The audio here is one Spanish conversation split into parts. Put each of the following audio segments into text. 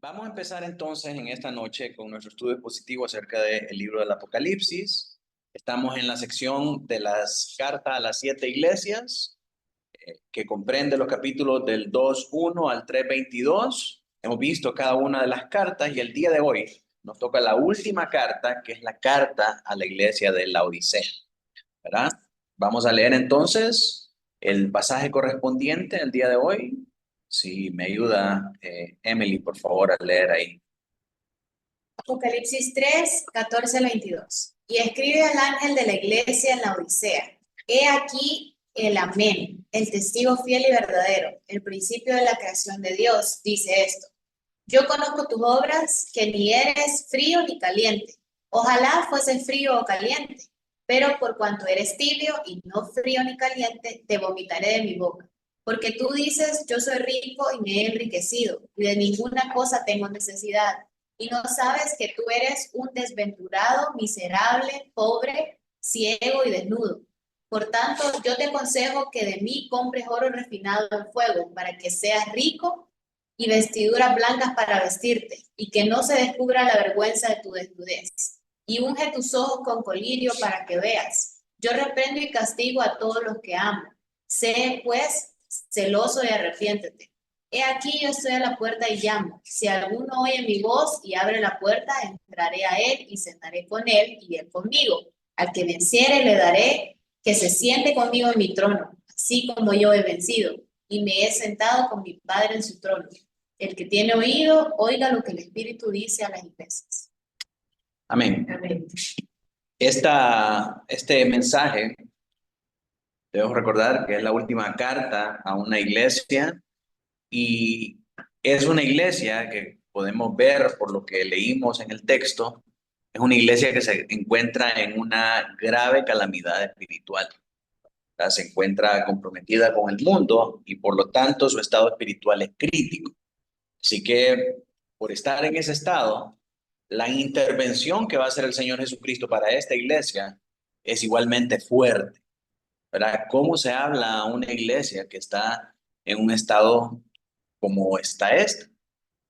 Vamos a empezar entonces en esta noche con nuestro estudio expositivo acerca del libro del Apocalipsis. Estamos en la sección de las cartas a las 7 iglesias, que comprende los capítulos del 2:1 al 3:22. Hemos visto cada una de las cartas y el día de hoy nos toca la última carta, que es la carta a la iglesia de Laodicea, ¿verdad? Vamos a leer entonces el pasaje correspondiente al día de hoy. Si me ayuda, Emily, por favor, a leer ahí. Apocalipsis 3, 14 al 22. Y escribe al ángel de la iglesia en la Odisea. He aquí el Amén, el testigo fiel y verdadero, el principio de la creación de Dios, dice esto. Yo conozco tus obras, que ni eres frío ni caliente. Ojalá fuese frío o caliente, pero por cuanto eres tibio y no frío ni caliente, te vomitaré de mi boca. Porque tú dices, yo soy rico y me he enriquecido, y de ninguna cosa tengo necesidad. Y no sabes que tú eres un desventurado, miserable, pobre, ciego y desnudo. Por tanto, yo te aconsejo que de mí compres oro refinado en fuego, para que seas rico y vestiduras blancas para vestirte, y que no se descubra la vergüenza de tu desnudez. Y unge tus ojos con colirio para que veas. Yo reprendo y castigo a todos los que amo. Sé, pues, celoso y arrepiéntete. He aquí yo estoy a la puerta y llamo. Si alguno oye mi voz y abre la puerta, entraré a él y cenaré con él y él conmigo. Al que venciere le daré que se siente conmigo en mi trono, así como yo he vencido y me he sentado con mi Padre en su trono. El que tiene oído, oiga lo que el Espíritu dice a las iglesias. Amén. Amén. Este mensaje, debemos recordar que es la última carta a una iglesia y es una iglesia que podemos ver por lo que leímos en el texto, es una iglesia que se encuentra en una grave calamidad espiritual. ¿Verdad? Se encuentra comprometida con el mundo y por lo tanto su estado espiritual es crítico. Así que por estar en ese estado, la intervención que va a hacer el Señor Jesucristo para esta iglesia es igualmente fuerte, ¿verdad? ¿Cómo se habla a una iglesia que está en un estado como está esta?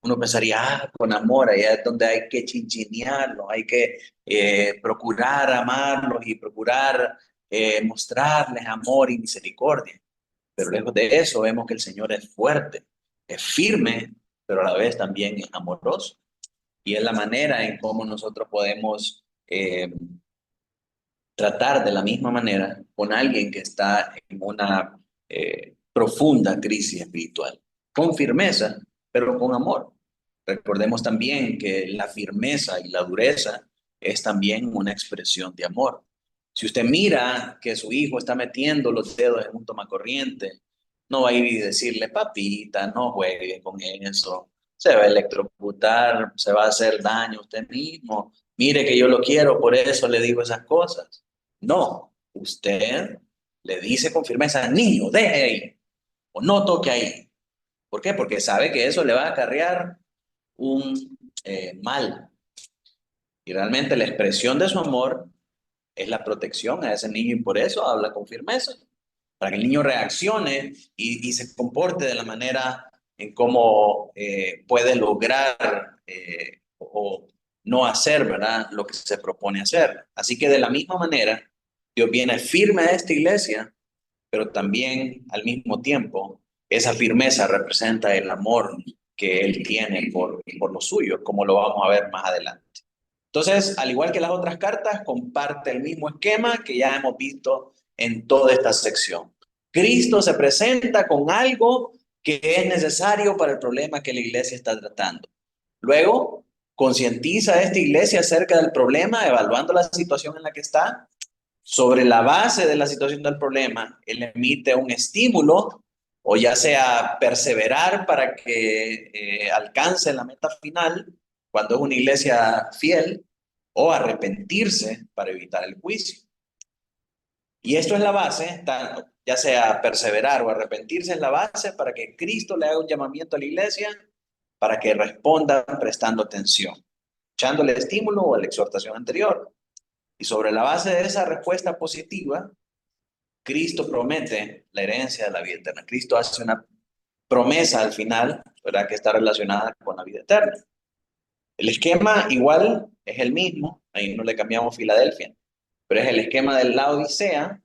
Uno pensaría, con amor, allá es donde hay que chinchinearlos, hay que procurar amarlos y procurar mostrarles amor y misericordia. Pero lejos de eso, vemos que el Señor es fuerte, es firme, pero a la vez también es amoroso. Y es la manera en cómo nosotros podemos tratar de la misma manera con alguien que está en una profunda crisis espiritual, con firmeza, pero con amor. Recordemos también que la firmeza y la dureza es también una expresión de amor. Si usted mira que su hijo está metiendo los dedos en un tomacorriente, no va a ir y decirle, papita, no juegue con eso, se va a electrocutar, se va a hacer daño a usted mismo, mire que yo lo quiero, por eso le digo esas cosas. No, usted le dice con firmeza, niño, deje ahí, o no toque ahí. ¿Por qué? Porque sabe que eso le va a acarrear un mal. Y realmente la expresión de su amor es la protección a ese niño y por eso habla con firmeza, para que el niño reaccione y se comporte de la manera en cómo puede lograr o no hacer, ¿verdad? Lo que se propone hacer. Así que de la misma manera, Dios viene firme a esta iglesia, pero también al mismo tiempo esa firmeza representa el amor que Él tiene por los suyos, como lo vamos a ver más adelante. Entonces, al igual que las otras cartas, comparte el mismo esquema que ya hemos visto en toda esta sección. Cristo se presenta con algo que es necesario para el problema que la iglesia está tratando. Luego, concientiza a esta iglesia acerca del problema, evaluando la situación en la que está. Sobre la base de la situación del problema, él emite un estímulo, o ya sea perseverar para que alcance la meta final, cuando es una iglesia fiel, o arrepentirse para evitar el juicio. Y esto es la base, ya sea perseverar o arrepentirse, es la base para que Cristo le haga un llamamiento a la iglesia para que responda prestando atención, echando el estímulo o la exhortación anterior. Y sobre la base de esa respuesta positiva, Cristo promete la herencia de la vida eterna. Cristo hace una promesa al final, ¿verdad? Que está relacionada con la vida eterna. El esquema igual es el mismo, ahí no le cambiamos Filadelfia, pero es el esquema de la Odisea.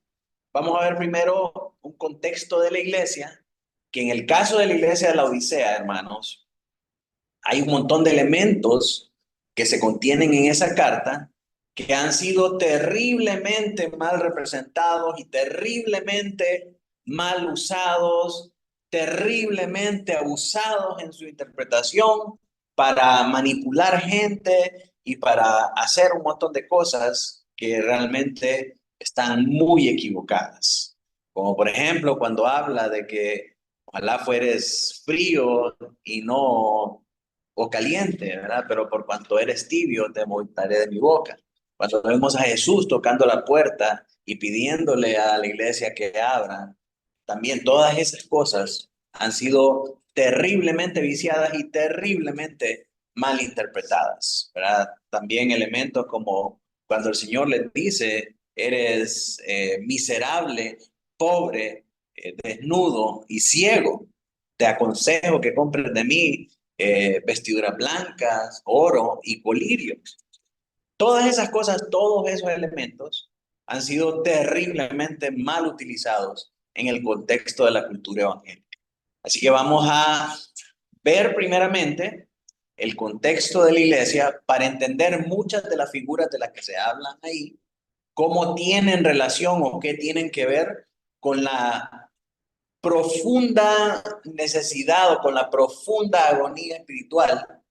Vamos a ver primero un contexto de la iglesia, que en el caso de la iglesia de la Odisea, hermanos, hay un montón de elementos que se contienen en esa carta que han sido terriblemente mal representados y terriblemente mal usados, terriblemente abusados en su interpretación para manipular gente y para hacer un montón de cosas que realmente están muy equivocadas. Como por ejemplo cuando habla de que ojalá fueres frío y no o caliente, ¿verdad? Pero por cuanto eres tibio, te vomitaré de mi boca. Cuando vemos a Jesús tocando la puerta y pidiéndole a la iglesia que abra, también todas esas cosas han sido terriblemente viciadas y terriblemente mal interpretadas, ¿verdad? También elementos como cuando el Señor les dice, eres miserable, pobre, desnudo y ciego, te aconsejo que compres de mí vestiduras blancas, oro y colirio. Todas esas cosas, todos esos elementos han sido terriblemente mal utilizados en el contexto de la cultura evangélica. Así que vamos a ver primeramente el contexto de la iglesia para entender muchas de las figuras de las que se hablan ahí, cómo tienen relación o qué tienen que ver con la profunda necesidad o con la profunda agonía espiritual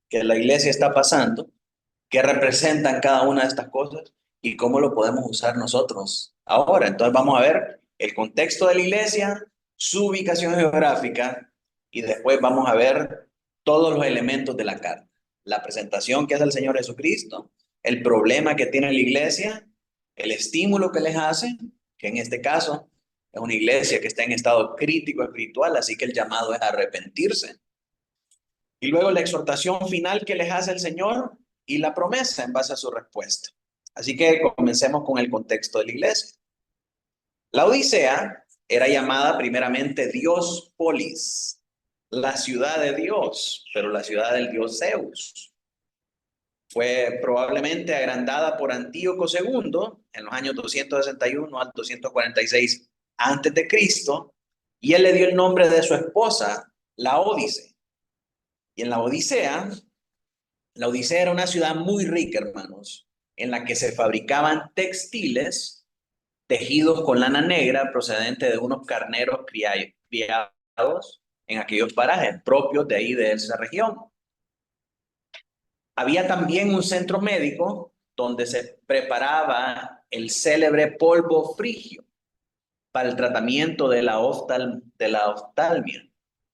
que la iglesia está pasando, qué representan cada una de estas cosas y cómo lo podemos usar nosotros ahora. Entonces vamos a ver el contexto de la iglesia, su ubicación geográfica y después vamos a ver todos los elementos de la carta. La presentación que hace el Señor Jesucristo, el problema que tiene la iglesia, el estímulo que les hace, que en este caso es una iglesia que está en estado crítico espiritual, así que el llamado es a arrepentirse. Y luego la exhortación final que les hace el Señor y la promesa en base a su respuesta. Así que comencemos con el contexto de la iglesia. La Odisea era llamada primeramente Diospolis, la ciudad de Dios, pero la ciudad del dios Zeus. Fue probablemente agrandada por Antíoco II en los años 261 al 246 antes de Cristo, y él le dio el nombre de su esposa, la Ódice. Y en la Odisea era una ciudad muy rica, hermanos, en la que se fabricaban textiles tejidos con lana negra procedente de unos carneros criados en aquellos parajes propios de ahí, de esa región. Había también un centro médico donde se preparaba el célebre polvo frigio para el tratamiento de de la oftalmia.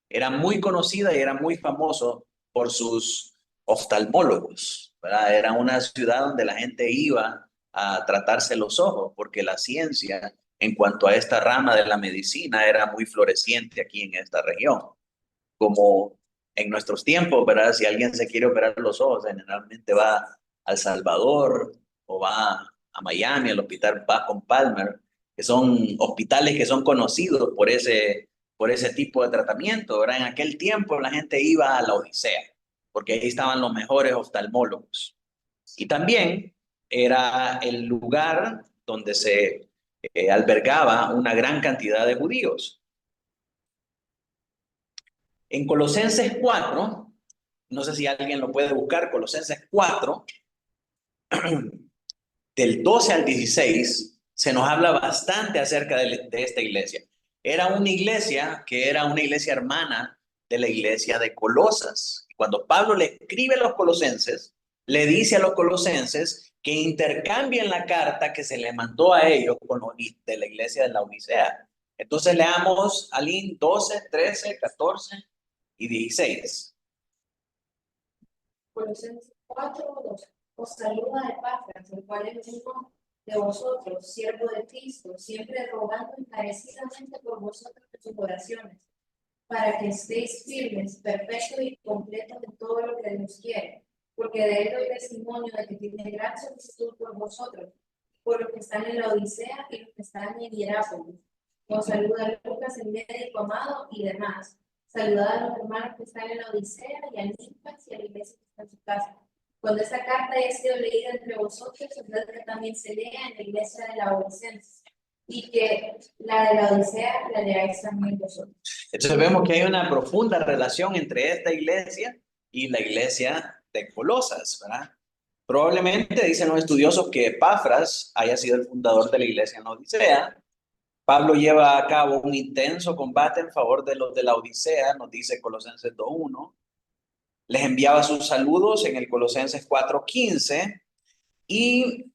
Era muy conocida y era muy famoso por sus oftalmólogos, ¿verdad? Era una ciudad donde la gente iba a tratarse los ojos porque la ciencia en cuanto a esta rama de la medicina era muy floreciente aquí en esta región. Como en nuestros tiempos, ¿verdad? Si alguien se quiere operar los ojos, generalmente va a El Salvador o va a Miami, al hospital Bascom Palmer, que son hospitales que son conocidos por ese tipo de tratamiento, ¿verdad? En aquel tiempo la gente iba a la Odisea, porque ahí estaban los mejores oftalmólogos. Y también era el lugar donde se albergaba una gran cantidad de judíos. En Colosenses 4, no sé si alguien lo puede buscar, Colosenses 4, del 12 al 16, se nos habla bastante acerca de esta iglesia. Era una iglesia que era una iglesia hermana de la iglesia de Colosas. Y cuando Pablo le escribe a los colosenses, le dice a los colosenses que intercambien la carta que se le mandó a ellos con de la iglesia de la Odisea. Entonces leamos Alín 12, 13, 14 y 16. Colosenses 4:2. Os saluda Epafras, el cual es uno de vosotros, siervo de Cristo, siempre rogando encarecidamente por vosotros en sus oraciones, para que estéis firmes, perfectos y completos en todo lo que Dios quiere, porque de él doy testimonio de que tiene gran solicitud por vosotros, por los que están en la Odisea y los que están en Hierápolis. Os saluda Lucas, el médico amado, y demás. Saluda a los hermanos que están en la Odisea y a Nimfas y a la iglesia que está en su casa. Cuando esta carta haya sido leída entre vosotros, es verdad que también se lea en la iglesia de la Odisea, y que la de la Odisea la leáis también vosotros. Entonces vemos que hay una profunda relación entre esta iglesia y la iglesia de Colosas, ¿verdad? Probablemente dicen los estudiosos que Epafras haya sido el fundador de la iglesia en la Odisea. Pablo lleva a cabo un intenso combate en favor de los de la Odisea, nos dice Colosenses 2:1. Les enviaba sus saludos en el Colosenses 4:15 y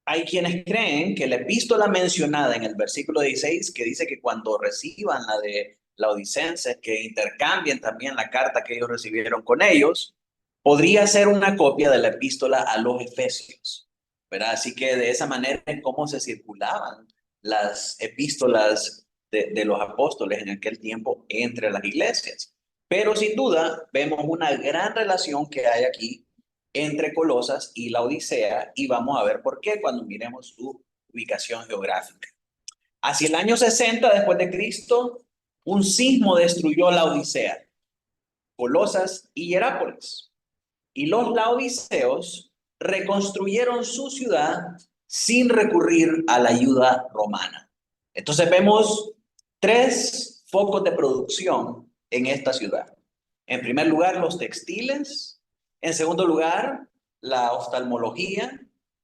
hay quienes creen que la epístola mencionada en el versículo 16, que dice que cuando reciban la de laodicenses, que intercambien también la carta que ellos recibieron con ellos, podría ser una copia de la epístola a los Efesios, ¿verdad? Así que de esa manera es como se circulaban las epístolas de los apóstoles en aquel tiempo entre las iglesias. Pero sin duda vemos una gran relación que hay aquí entre Colosas y la Odisea, y vamos a ver por qué cuando miremos su ubicación geográfica. Hacia el año 60 después de Cristo, un sismo destruyó la Odisea, Colosas y Hierápolis. Y los laodiceos reconstruyeron su ciudad sin recurrir a la ayuda romana. Entonces vemos tres focos de producción en esta ciudad. En primer lugar, los textiles. En segundo lugar, la oftalmología.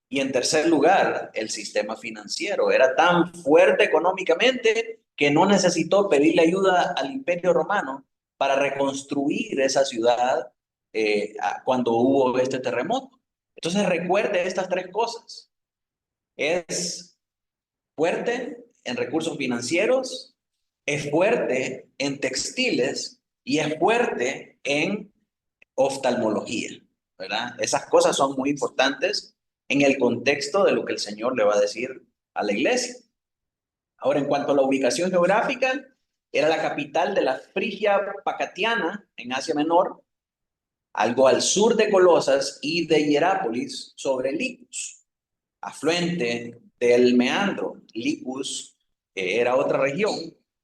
Y en tercer lugar, el sistema financiero. Era tan fuerte económicamente que no necesitó pedirle ayuda al Imperio Romano para reconstruir esa ciudad cuando hubo este terremoto. Entonces recuerde estas tres cosas. Es fuerte en recursos financieros, es fuerte en textiles y es fuerte en oftalmología, ¿verdad? Esas cosas son muy importantes en el contexto de lo que el Señor le va a decir a la iglesia. Ahora, en cuanto a la ubicación geográfica, era la capital de la Frigia Pacatiana en Asia Menor, algo al sur de Colosas y de Hierápolis sobre Licus, afluente del Meandro. Licus era otra región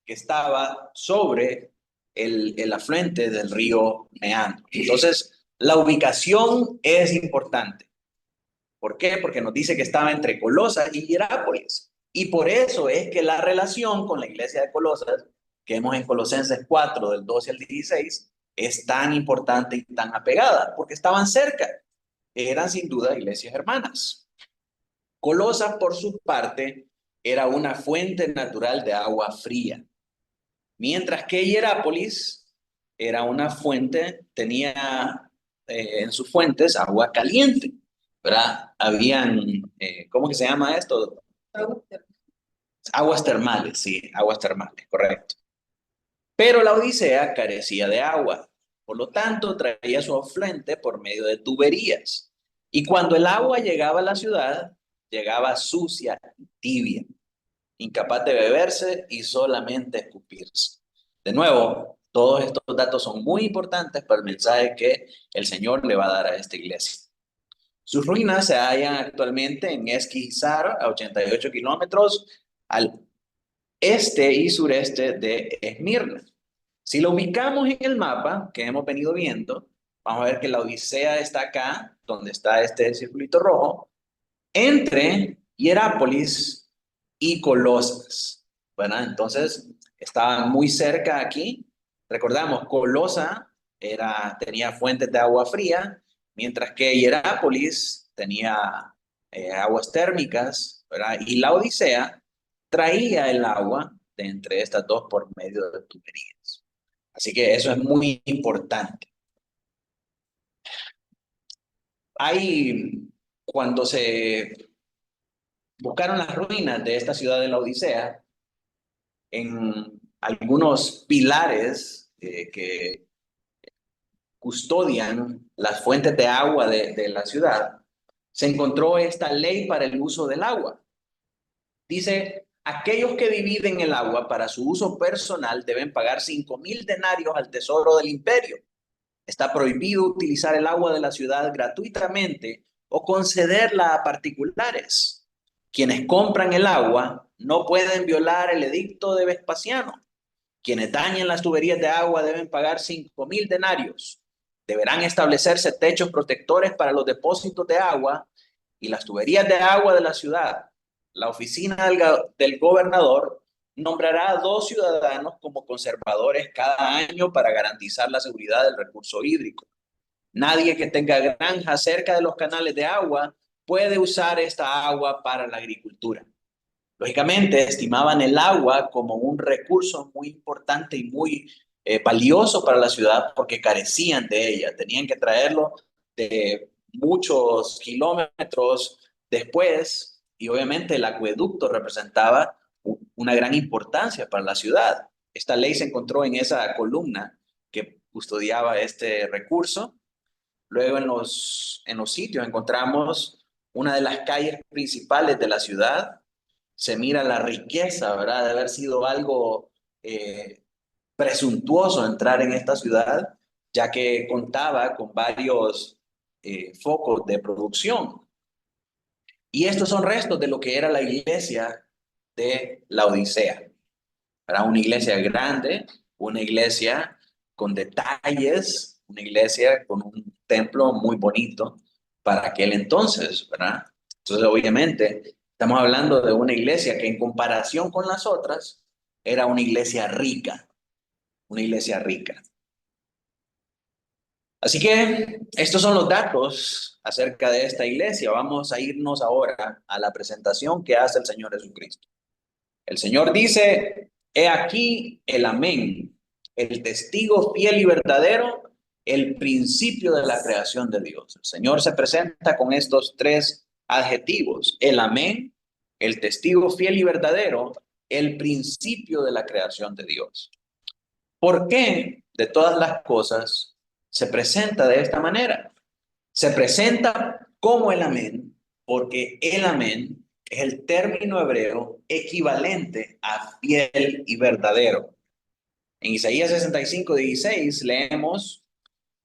que estaba sobre el afluente del río Meandro. Entonces, la ubicación es importante. ¿Por qué? Porque nos dice que estaba entre Colosas y Hierápolis. Y por eso es que la relación con la iglesia de Colosas, que vemos en Colosenses 4, del 12 al 16, es tan importante y tan apegada, porque estaban cerca. Eran sin duda iglesias hermanas. Colosas, por su parte, era una fuente natural de agua fría, mientras que Hierápolis era una fuente, tenía en sus fuentes agua caliente, ¿verdad? Habían, ¿cómo que se llama esto? Aguas termales, sí, aguas termales, correcto. Pero la Odisea carecía de agua, por lo tanto traía su afluente por medio de tuberías. Y cuando el agua llegaba a la ciudad, llegaba sucia y tibia, incapaz de beberse y solamente escupirse. De nuevo, todos estos datos son muy importantes para el mensaje que el Señor le va a dar a esta iglesia. Sus ruinas se hallan actualmente en Esquizar, a 88 kilómetros al este y sureste de Esmirna. Si lo ubicamos en el mapa que hemos venido viendo, vamos a ver que la Odisea está acá, donde está este circulito rojo, entre Hierápolis y Colosas, ¿verdad? Entonces, estaban muy cerca aquí. Recordamos, Colosa tenía fuentes de agua fría, mientras que Hierápolis tenía aguas térmicas, ¿verdad? Y la Odisea traía el agua de entre estas dos por medio de tuberías. Así que eso es muy importante. Cuando se buscaron las ruinas de esta ciudad de la Odisea, en algunos pilares que custodian las fuentes de agua de la ciudad, se encontró esta ley para el uso del agua. Dice, aquellos que dividen el agua para su uso personal deben pagar 5,000 denarios al tesoro del imperio. Está prohibido utilizar el agua de la ciudad gratuitamente o concederla a particulares. Quienes compran el agua no pueden violar el edicto de Vespasiano. Quienes dañen las tuberías de agua deben pagar 5,000 denarios. Deberán establecerse techos protectores para los depósitos de agua y las tuberías de agua de la ciudad. La oficina del gobernador nombrará a 2 ciudadanos como conservadores cada año para garantizar la seguridad del recurso hídrico. Nadie que tenga granja cerca de los canales de agua puede usar esta agua para la agricultura. Lógicamente, estimaban el agua como un recurso muy importante y muy valioso para la ciudad porque carecían de ella. Tenían que traerlo de muchos kilómetros después y obviamente el acueducto representaba una gran importancia para la ciudad. Esta ley se encontró en esa columna que custodiaba este recurso. Luego en los sitios encontramos una de las calles principales de la ciudad. Se mira la riqueza, ¿verdad? De haber sido algo presuntuoso entrar en esta ciudad, ya que contaba con varios focos de producción. Y estos son restos de lo que era la iglesia de la Odisea. Era una iglesia grande, una iglesia con detalles, una iglesia con un templo muy bonito para aquel entonces, ¿verdad? Entonces, obviamente, estamos hablando de una iglesia que en comparación con las otras era una iglesia rica, una iglesia rica. Así que estos son los datos acerca de esta iglesia. Vamos a irnos ahora a la presentación que hace el Señor Jesucristo. El Señor dice, he aquí el amén, el testigo fiel y verdadero, el principio de la creación de Dios. El Señor se presenta con estos 3 adjetivos, el amén, el testigo fiel y verdadero, el principio de la creación de Dios. ¿Por qué de todas las cosas se presenta de esta manera? Se presenta como el amén, porque el amén es el término hebreo equivalente a fiel y verdadero. En Isaías 65:16 leemos,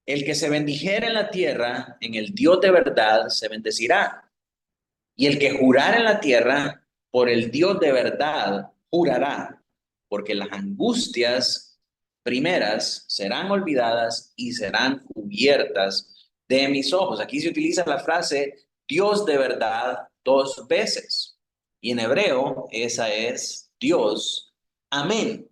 el que se bendijera en la tierra, en el Dios de verdad, se bendecirá. Y el que jurara en la tierra, por el Dios de verdad, jurará, porque las angustias primeras serán olvidadas y serán cubiertas de mis ojos. Aquí se utiliza la frase Dios de verdad 2 veces. Y en hebreo esa es Dios, amén.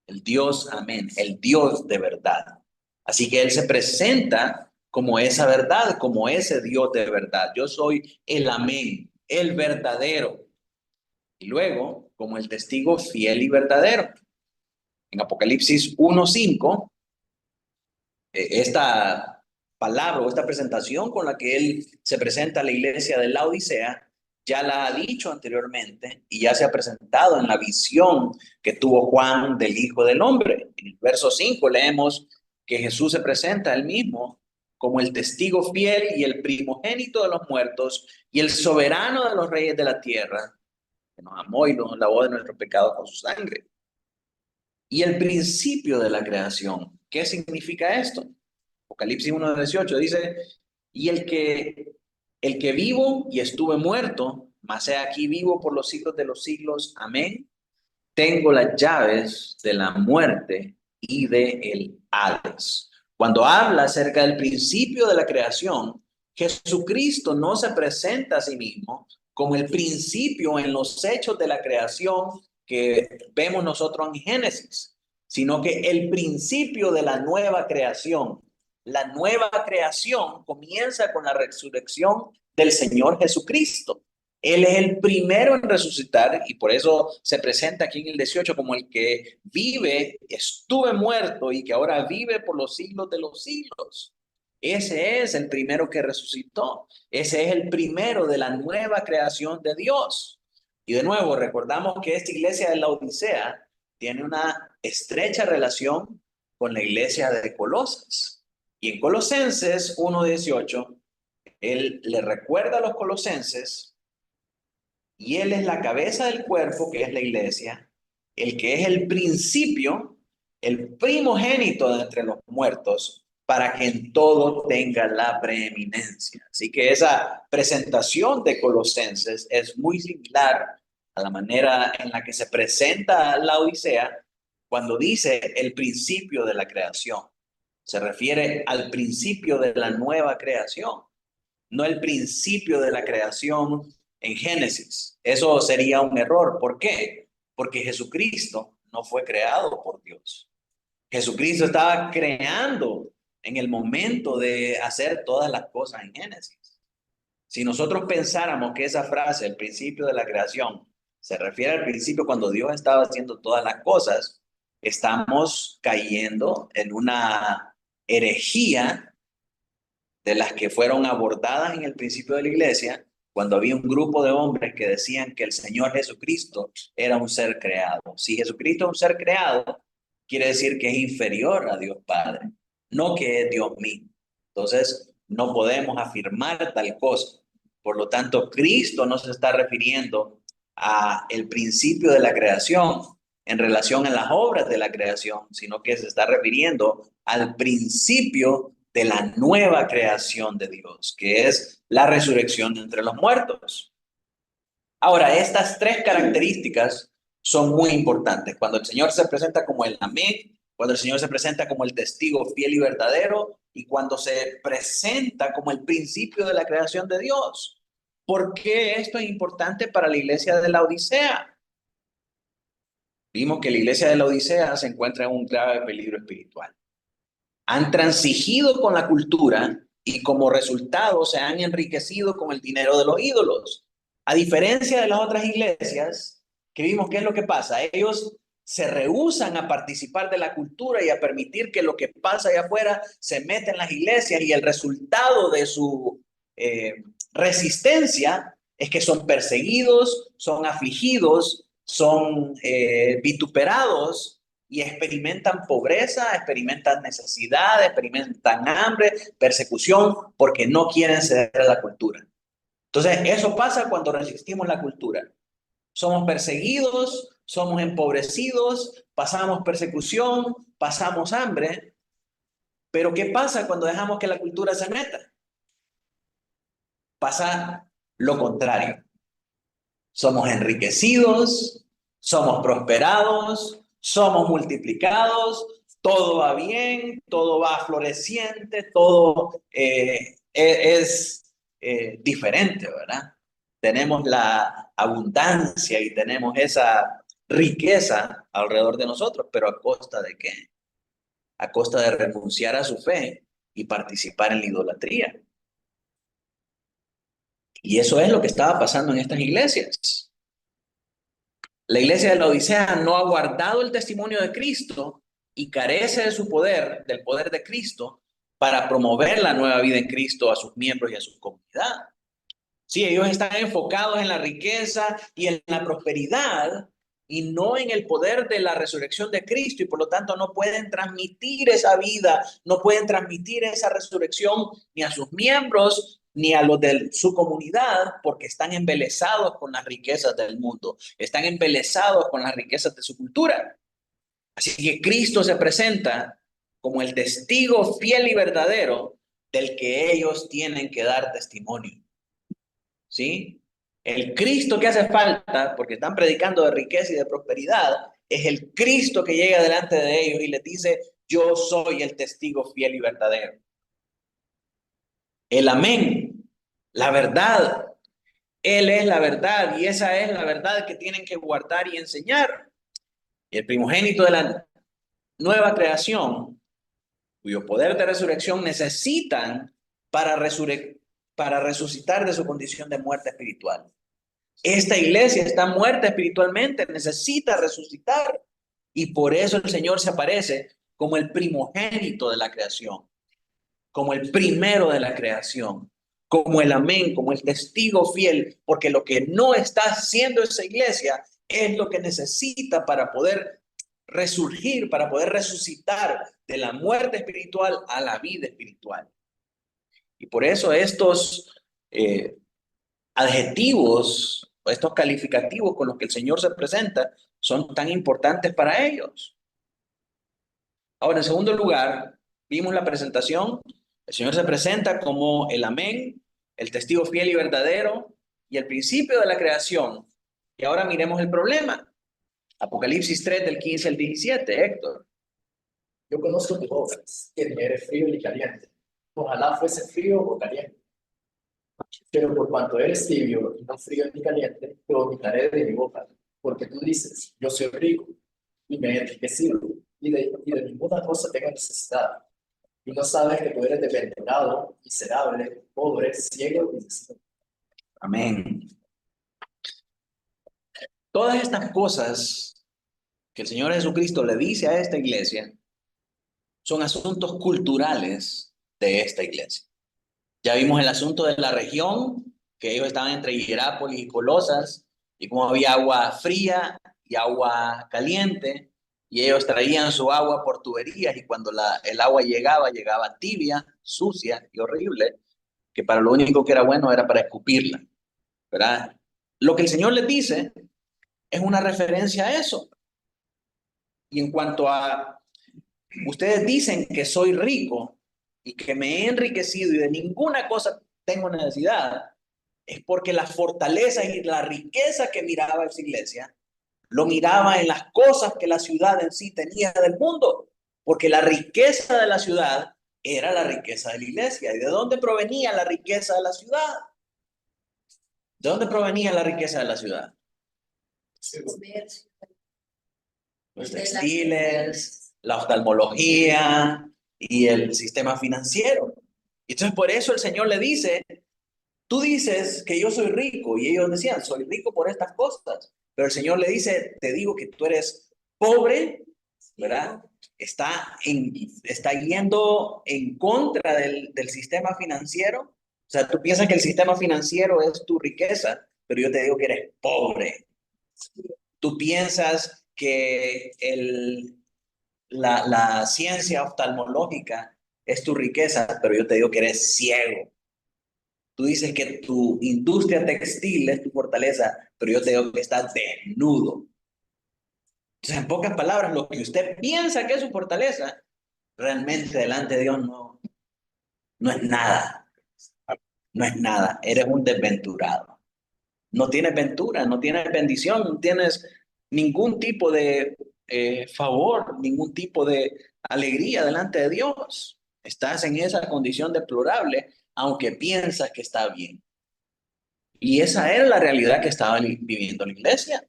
El Dios, amén, el Dios de verdad. Así que Él se presenta como esa verdad, como ese Dios de verdad. Yo soy el amén, el verdadero. Y luego, como el testigo fiel y verdadero. En Apocalipsis 1:5, esta palabra o esta presentación con la que Él se presenta a la iglesia de la Odisea, ya la ha dicho anteriormente y ya se ha presentado en la visión que tuvo Juan del Hijo del Hombre. En el verso 5 leemos que Jesús se presenta él mismo como el testigo fiel y el primogénito de los muertos y el soberano de los reyes de la tierra, que nos amó y nos lavó de nuestros pecados con su sangre. Y el principio de la creación. ¿Qué significa esto? Apocalipsis 1:18 dice, y el que vivo y estuve muerto, mas he aquí vivo por los siglos de los siglos, amén. Tengo las llaves de la muerte y de el Hades. Cuando habla acerca del principio de la creación, Jesucristo no se presenta a sí mismo como el principio en los hechos de la creación que vemos nosotros en Génesis, sino que el principio de la nueva creación. La nueva creación comienza con la resurrección del Señor Jesucristo. Él es el primero en resucitar y por eso se presenta aquí en el 18 como el que vive, estuve muerto y que ahora vive por los siglos de los siglos. Ese es el primero que resucitó. Ese es el primero de la nueva creación de Dios. Y de nuevo, recordamos que esta iglesia de la Odisea tiene una estrecha relación con la iglesia de Colosas. Y en Colosenses 1:18, él le recuerda a los colosenses y él es la cabeza del cuerpo, que es la iglesia, el que es el principio, el primogénito de entre los muertos, para que en todo tenga la preeminencia. Así que esa presentación de Colosenses es muy similar a la manera en la que se presenta la Odisea Cuando dice el principio de la creación, se refiere al principio de la nueva creación, no el principio de la creación en Génesis. Eso sería un error. ¿Por qué? Porque Jesucristo no fue creado por Dios. Jesucristo estaba creando en el momento de hacer todas las cosas en Génesis. Si nosotros pensáramos que esa frase, el principio de la creación, se refiere al principio cuando Dios estaba haciendo todas las cosas, estamos cayendo en una herejía de las que fueron abordadas en el principio de la iglesia, cuando había un grupo de hombres que decían que el Señor Jesucristo era un ser creado. Si Jesucristo es un ser creado, quiere decir que es inferior a Dios Padre, no que es Dios mismo. Entonces, no podemos afirmar tal cosa. Por lo tanto, Cristo no se está refiriendo a el principio de la creación en relación a las obras de la creación, sino que se está refiriendo al principio de la nueva creación de Dios, que es la resurrección de entre los muertos. Ahora, estas tres características son muy importantes. Cuando el Señor se presenta como el Amén, cuando el Señor se presenta como el testigo fiel y verdadero, y cuando se presenta como el principio de la creación de Dios. ¿Por qué esto es importante para la iglesia de la Odisea? Vimos que la iglesia de la Odisea se encuentra en un grave peligro espiritual. Han transigido con la cultura y como resultado se han enriquecido con el dinero de los ídolos. A diferencia de las otras iglesias, que vimos qué es lo que pasa. Ellos se rehúsan a participar de la cultura y a permitir que lo que pasa allá afuera se meta en las iglesias, y el resultado de su resistencia es que son perseguidos, son afligidos, son vituperados y experimentan pobreza, experimentan necesidad, experimentan hambre, persecución, porque no quieren ceder a la cultura. Entonces, eso pasa cuando resistimos la cultura. Somos perseguidos, somos empobrecidos, pasamos persecución, pasamos hambre. Pero ¿qué pasa cuando dejamos que la cultura se meta? Pasa lo contrario. Somos enriquecidos, somos prosperados, somos multiplicados, todo va bien, todo va floreciente, todo es diferente, ¿verdad? Tenemos la abundancia y tenemos esa riqueza alrededor de nosotros, pero ¿a costa de qué? A costa de renunciar a su fe y participar en la idolatría. Y eso es lo que estaba pasando en estas iglesias. La iglesia de la Odisea no ha guardado el testimonio de Cristo y carece de su poder, del poder de Cristo, para promover la nueva vida en Cristo a sus miembros y a su comunidad. Sí, ellos están enfocados en la riqueza y en la prosperidad y no en el poder de la resurrección de Cristo, y por lo tanto no pueden transmitir esa vida, no pueden transmitir esa resurrección ni a sus miembros ni a los de su comunidad, porque están embelesados con las riquezas del mundo, están embelesados con las riquezas de su cultura. Así que Cristo se presenta como el testigo fiel y verdadero del que ellos tienen que dar testimonio. ¿Sí? El Cristo que hace falta, porque están predicando de riqueza y de prosperidad, es el Cristo que llega delante de ellos y les dice: yo soy el testigo fiel y verdadero. El amén, la verdad. Él es la verdad y esa es la verdad que tienen que guardar y enseñar. Y el primogénito de la nueva creación, cuyo poder de resurrección necesitan para resucitar de su condición de muerte espiritual. Esta iglesia está muerta espiritualmente, necesita resucitar. Y por eso el Señor se aparece como el primogénito de la creación, como el primero de la creación, como el amén, como el testigo fiel, porque lo que no está haciendo esa iglesia es lo que necesita para poder resurgir, para poder resucitar de la muerte espiritual a la vida espiritual. Y por eso estos adjetivos, estos calificativos con los que el Señor se presenta, son tan importantes para ellos. Ahora, en segundo lugar, vimos la presentación. El Señor se presenta como el amén, el testigo fiel y verdadero, y el principio de la creación. Y ahora miremos el problema. Apocalipsis 3 del 15 al 17, Héctor. Yo conozco tus obras, que ni eres frío ni caliente. Ojalá fuese frío o caliente. Pero por cuanto eres tibio y no frío ni caliente, te vomitaré de mi boca. Porque tú dices, yo soy rico y me he enriquecido, y de ninguna cosa tengo necesidad. Y no sabes que tú eres desventurado, miserable, pobre, ciego y desnudo. Amén. Todas estas cosas que el Señor Jesucristo le dice a esta iglesia son asuntos culturales de esta iglesia. Ya vimos el asunto de la región, que ellos estaban entre Hierápolis y Colosas, y cómo había agua fría y agua caliente, y ellos traían su agua por tuberías, y cuando el agua llegaba, llegaba tibia, sucia y horrible, que para lo único que era bueno era para escupirla, ¿verdad? Lo que el Señor les dice es una referencia a eso. Y en cuanto a, ustedes dicen que soy rico y que me he enriquecido y de ninguna cosa tengo necesidad, es porque la fortaleza y la riqueza que miraba esa iglesia, lo miraba en las cosas que la ciudad en sí tenía del mundo, porque la riqueza de la ciudad era la riqueza de la iglesia. ¿Y de dónde provenía la riqueza de la ciudad? ¿De dónde provenía la riqueza de la ciudad? Los textiles, la oftalmología y el sistema financiero. Entonces por eso el Señor le dice, tú dices que yo soy rico, y ellos decían, soy rico por estas cosas, pero el Señor le dice, te digo que tú eres pobre, ¿verdad? Está yendo en contra del sistema financiero. O sea, tú piensas que el sistema financiero es tu riqueza, pero yo te digo que eres pobre. Tú piensas que la ciencia oftalmológica es tu riqueza, pero yo te digo que eres ciego. Tú dices que tu industria textil es tu fortaleza, pero yo te digo que estás desnudo. Entonces, en pocas palabras, lo que usted piensa que es su fortaleza, realmente delante de Dios no es nada. No es nada. Eres un desventurado. No tienes ventura, no tienes bendición, no tienes ningún tipo de favor, ningún tipo de alegría delante de Dios. Estás en esa condición deplorable, aunque piensas que está bien. Y esa era la realidad que estaba viviendo la iglesia.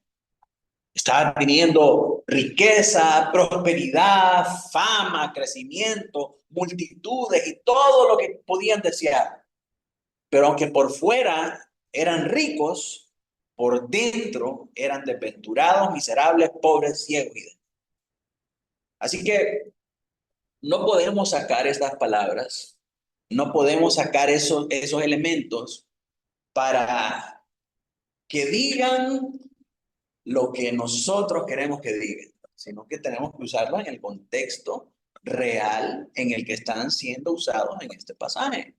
Estaba teniendo riqueza, prosperidad, fama, crecimiento, multitudes y todo lo que podían desear. Pero aunque por fuera eran ricos, por dentro eran desventurados, miserables, pobres, ciegos. Así que no podemos sacar estas palabras, no podemos sacar esos elementos para que digan lo que nosotros queremos que digan, sino que tenemos que usarlo en el contexto real en el que están siendo usados en este pasaje.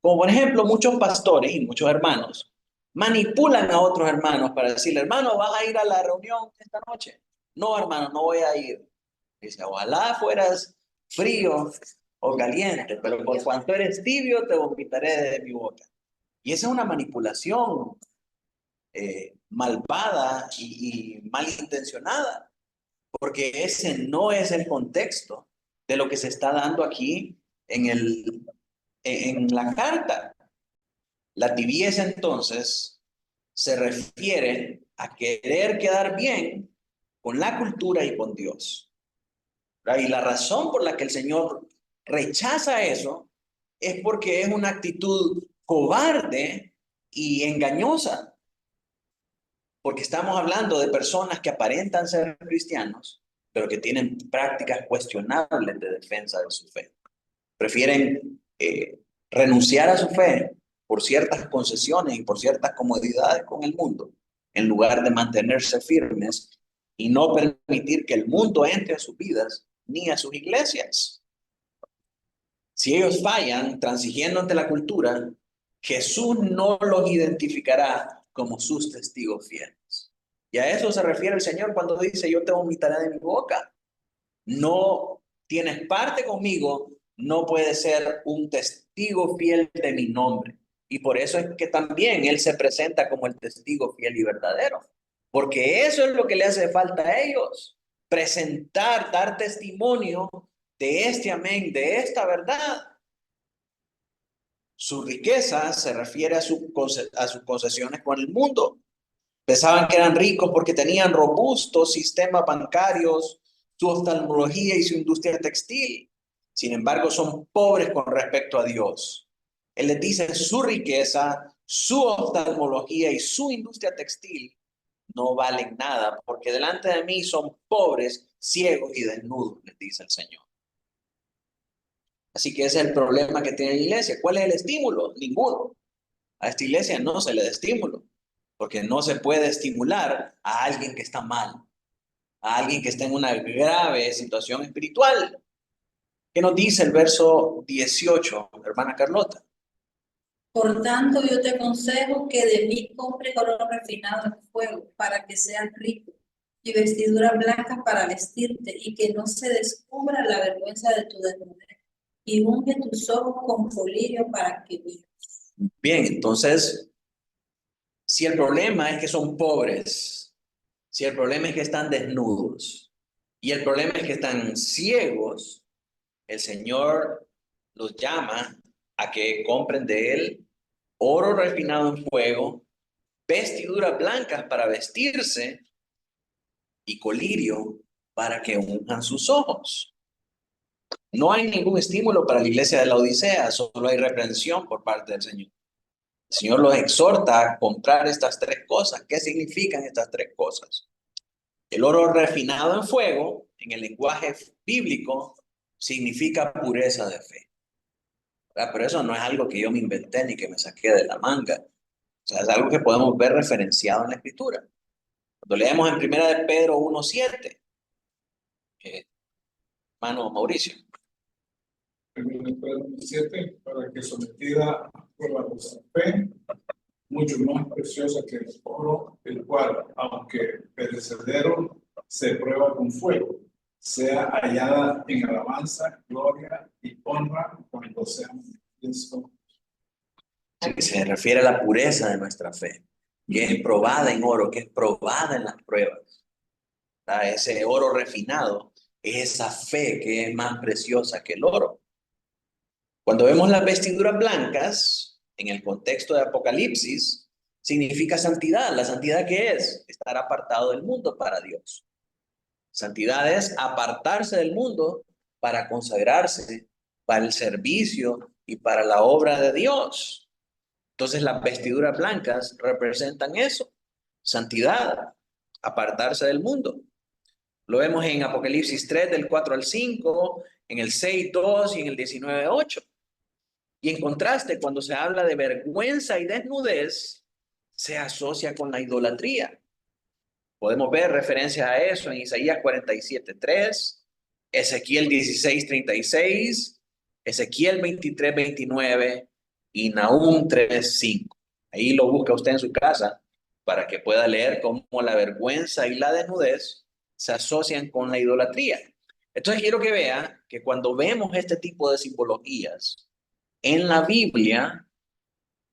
Como por ejemplo, muchos pastores y muchos hermanos manipulan a otros hermanos para decirle, hermano, ¿vas a ir a la reunión esta noche? No, hermano, no voy a ir. Dice, ojalá fueras frío o caliente, pero por cuanto eres tibio, te vomitaré de mi boca. Y esa es una manipulación malvada y malintencionada, porque ese no es el contexto de lo que se está dando aquí en la carta. La tibieza entonces se refiere a querer quedar bien con la cultura y con Dios. ¿Verdad? Y la razón por la que el Señor rechaza eso es porque es una actitud cobarde y engañosa. Porque estamos hablando de personas que aparentan ser cristianos, pero que tienen prácticas cuestionables de defensa de su fe. Prefieren renunciar a su fe por ciertas concesiones y por ciertas comodidades con el mundo, en lugar de mantenerse firmes y no permitir que el mundo entre a sus vidas ni a sus iglesias. Si ellos fallan transigiendo ante la cultura, Jesús no los identificará como sus testigos fieles. Y a eso se refiere el Señor cuando dice, yo te vomitaré de mi boca. No tienes parte conmigo, no puedes ser un testigo fiel de mi nombre. Y por eso es que también Él se presenta como el testigo fiel y verdadero. porque eso es lo que le hace falta a ellos. Presentar, dar testimonio de este amén, de esta verdad. Su riqueza se refiere a sus concesiones con el mundo. Pensaban que eran ricos porque tenían robustos sistemas bancarios, su oftalmología y su industria textil. Sin embargo, son pobres con respecto a Dios. Él les dice su riqueza, su oftalmología y su industria textil no valen nada porque delante de mí son pobres, ciegos y desnudos, les dice el Señor. Así que ese es el problema que tiene la iglesia. ¿Cuál es el estímulo? Ninguno. A esta iglesia no se le da estímulo, porque no se puede estimular a alguien que está mal, a alguien que está en una grave situación espiritual. ¿Qué nos dice el verso 18, hermana Carlota? Por tanto, yo te aconsejo que de mí compres oro refinado en fuego, para que seas rico, y vestiduras blancas para vestirte, y que no se descubra la vergüenza de tu desnudez, y unge tus ojos con colirio para que veas. Bien, entonces, si el problema es que son pobres, si el problema es que están desnudos, y el problema es que están ciegos, el Señor los llama a que compren de Él oro refinado en fuego, vestiduras blancas para vestirse y colirio para que unjan sus ojos. No hay ningún estímulo para la iglesia de la Odisea, solo hay reprensión por parte del Señor. El Señor los exhorta a comprar estas tres cosas. ¿Qué significan estas tres cosas? El oro refinado en fuego, en el lenguaje bíblico, significa pureza de fe. ¿Verdad? Pero eso no es algo que yo me inventé ni que me saqué de la manga. O sea, es algo que podemos ver referenciado en la Escritura. Cuando leemos en 1 de Pedro 1:7, hermano Mauricio. 1 Pedro 7, para que sometida a prueba vuestra fe, mucho más preciosa que el oro, el cual, aunque perecedero, se prueba con fuego, sea hallada en alabanza, gloria y honra cuando sea manifiesto. Se refiere a la pureza de nuestra fe, que es probada en oro, que es probada en las pruebas. ¿Verdad? Ese oro refinado es esa fe que es más preciosa que el oro. Cuando vemos las vestiduras blancas, en el contexto de Apocalipsis, significa santidad. ¿La santidad qué es? Estar apartado del mundo para Dios. Santidad es apartarse del mundo para consagrarse para el servicio y para la obra de Dios. Entonces las vestiduras blancas representan eso, santidad, apartarse del mundo. Lo vemos en Apocalipsis 3, del 4 al 5, en el 6:2 y en el 19:8. Y en contraste, cuando se habla de vergüenza y desnudez, se asocia con la idolatría. Podemos ver referencia a eso en Isaías 47:3, Ezequiel 16:36, Ezequiel 23:29 y Nahum 3:5. Ahí lo busca usted en su casa para que pueda leer cómo la vergüenza y la desnudez se asocian con la idolatría. Entonces quiero que vea que cuando vemos este tipo de simbologías en la Biblia,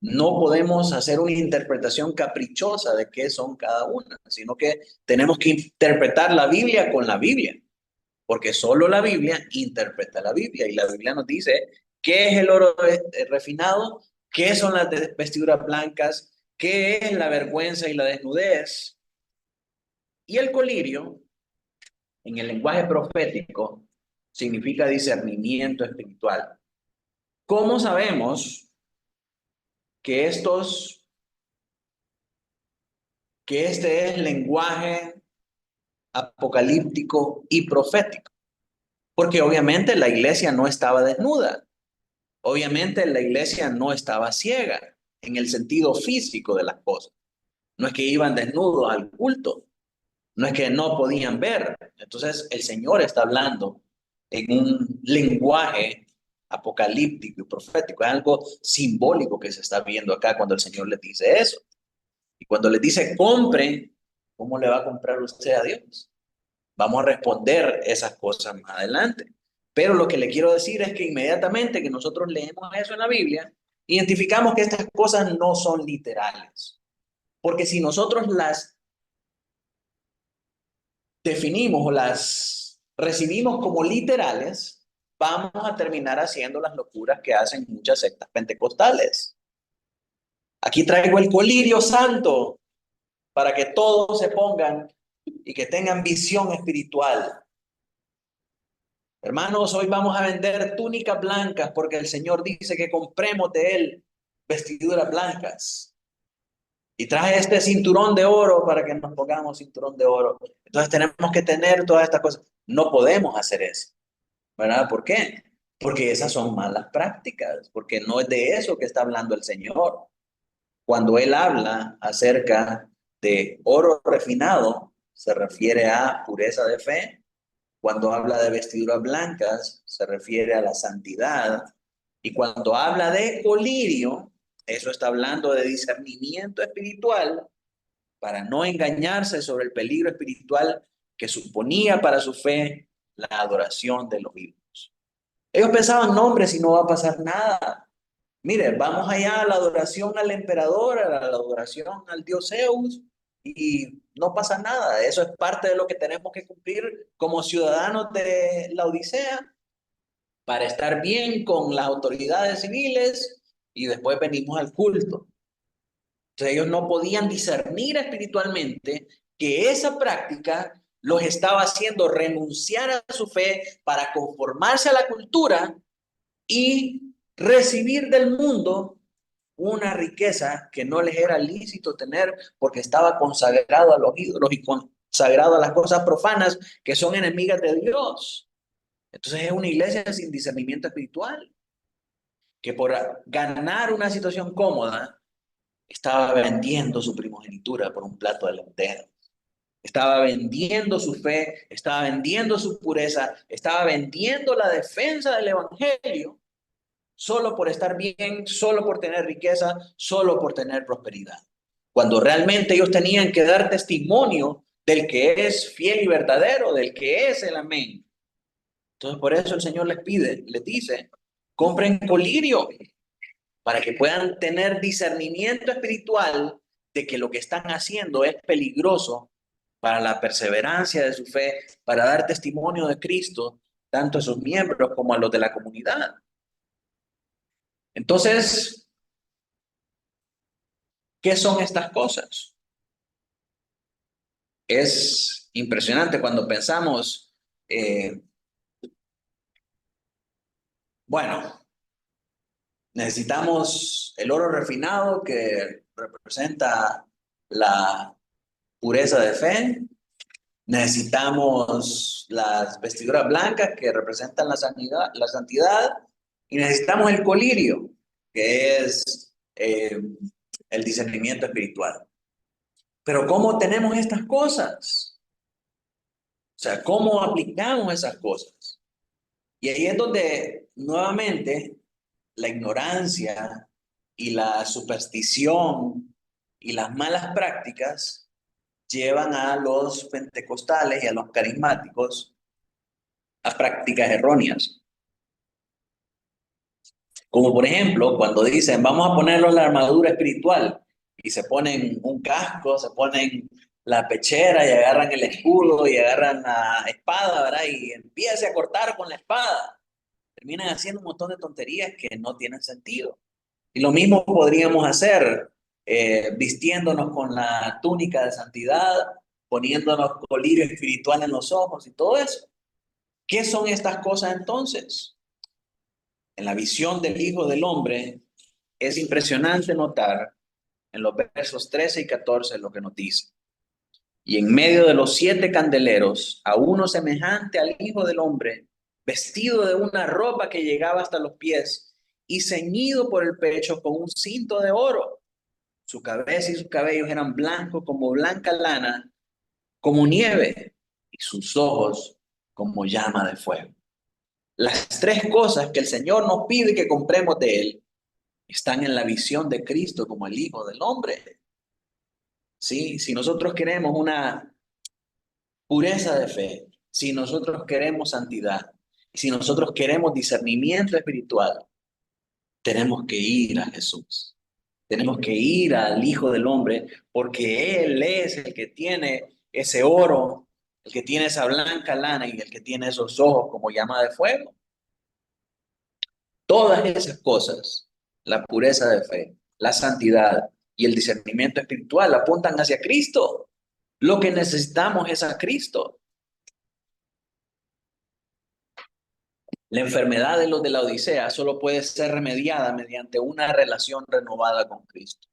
no podemos hacer una interpretación caprichosa de qué son cada una, sino que tenemos que interpretar la Biblia con la Biblia, porque solo la Biblia interpreta la Biblia, y la Biblia nos dice qué es el oro refinado, qué son las vestiduras blancas, qué es la vergüenza y la desnudez. Y el colirio, en el lenguaje profético, significa discernimiento espiritual. ¿Cómo sabemos que este es lenguaje apocalíptico y profético? Porque obviamente la iglesia no estaba desnuda. Obviamente la iglesia no estaba ciega en el sentido físico de las cosas. No es que iban desnudos al culto. No es que no podían ver. Entonces el Señor está hablando en un lenguaje apocalíptico y profético. Es algo simbólico que se está viendo acá cuando el Señor les dice eso. Y cuando les dice compren, ¿cómo le va a comprar usted a Dios? Vamos a responder esas cosas más adelante. Pero lo que le quiero decir es que inmediatamente que nosotros leemos eso en la Biblia, identificamos que estas cosas no son literales. Porque si nosotros las definimos o las recibimos como literales, vamos a terminar haciendo las locuras que hacen muchas sectas pentecostales. Aquí traigo el colirio santo para que todos se pongan y que tengan visión espiritual. Hermanos, hoy vamos a vender túnicas blancas porque el Señor dice que compremos de Él vestiduras blancas. Y traje este cinturón de oro para que nos pongamos cinturón de oro. Entonces tenemos que tener todas estas cosas. No podemos hacer eso, ¿verdad? ¿Por qué? Porque esas son malas prácticas, porque no es de eso que está hablando el Señor. Cuando Él habla acerca de oro refinado, se refiere a pureza de fe. Cuando habla de vestiduras blancas, se refiere a la santidad. Y cuando habla de colirio, eso está hablando de discernimiento espiritual para no engañarse sobre el peligro espiritual que suponía para su fe la adoración de los ídolos. Ellos pensaban, no, hombre, si no va a pasar nada. Mire, vamos allá a la adoración al emperador, a la adoración al dios Zeus, y no pasa nada. Eso es parte de lo que tenemos que cumplir como ciudadanos de la Odisea para estar bien con las autoridades civiles y después venimos al culto. Entonces ellos no podían discernir espiritualmente que esa práctica los estaba haciendo renunciar a su fe para conformarse a la cultura y recibir del mundo una riqueza que no les era lícito tener porque estaba consagrado a los ídolos y consagrado a las cosas profanas que son enemigas de Dios. Entonces es una iglesia sin discernimiento espiritual, que por ganar una situación cómoda estaba vendiendo su primogenitura por un plato de lentejas. Estaba vendiendo su fe, estaba vendiendo su pureza, estaba vendiendo la defensa del evangelio solo por estar bien, solo por tener riqueza, solo por tener prosperidad. Cuando realmente ellos tenían que dar testimonio del que es fiel y verdadero, del que es el amén. Entonces por eso el Señor les pide, les dice, compren colirio para que puedan tener discernimiento espiritual de que lo que están haciendo es peligroso para la perseverancia de su fe, para dar testimonio de Cristo, tanto a sus miembros como a los de la comunidad. Entonces, ¿qué son estas cosas? Es impresionante cuando pensamos, bueno, necesitamos el oro refinado que representa la pureza de fe. Necesitamos las vestiduras blancas que representan la santidad. Y necesitamos el colirio, que es el discernimiento espiritual. Pero ¿cómo tenemos estas cosas? O sea, ¿cómo aplicamos esas cosas? Y ahí es donde nuevamente la ignorancia y la superstición y las malas prácticas llevan a los pentecostales y a los carismáticos a prácticas erróneas. Como por ejemplo, cuando dicen, vamos a ponernos la armadura espiritual y se ponen un casco, se ponen la pechera y agarran el escudo y agarran la espada, ¿verdad? Y empieza a cortar con la espada. Terminan haciendo un montón de tonterías que no tienen sentido. Y lo mismo podríamos hacer vistiéndonos con la túnica de santidad, poniéndonos colirio espiritual en los ojos y todo eso. ¿Qué son estas cosas entonces? En la visión del Hijo del Hombre es impresionante notar en los versos 13 y 14 lo que nos dice. Y en medio de los 7 candeleros, a uno semejante al Hijo del Hombre, vestido de una ropa que llegaba hasta los pies y ceñido por el pecho con un cinto de oro. Su cabeza y sus cabellos eran blancos como blanca lana, como nieve, y sus ojos como llama de fuego. Las 3 cosas que el Señor nos pide que compremos de Él están en la visión de Cristo como el Hijo del Hombre. ¿Sí? Si nosotros queremos una pureza de fe, si nosotros queremos santidad, si nosotros queremos discernimiento espiritual, tenemos que ir a Jesús. Tenemos que ir al Hijo del Hombre porque Él es el que tiene ese oro el que tiene esa blanca lana y el que tiene esos ojos como llama de fuego. Todas esas cosas, la pureza de fe, la santidad y el discernimiento espiritual apuntan hacia Cristo. Lo que necesitamos es a Cristo. La enfermedad de los de la Odisea solo puede ser remediada mediante una relación renovada con Cristo,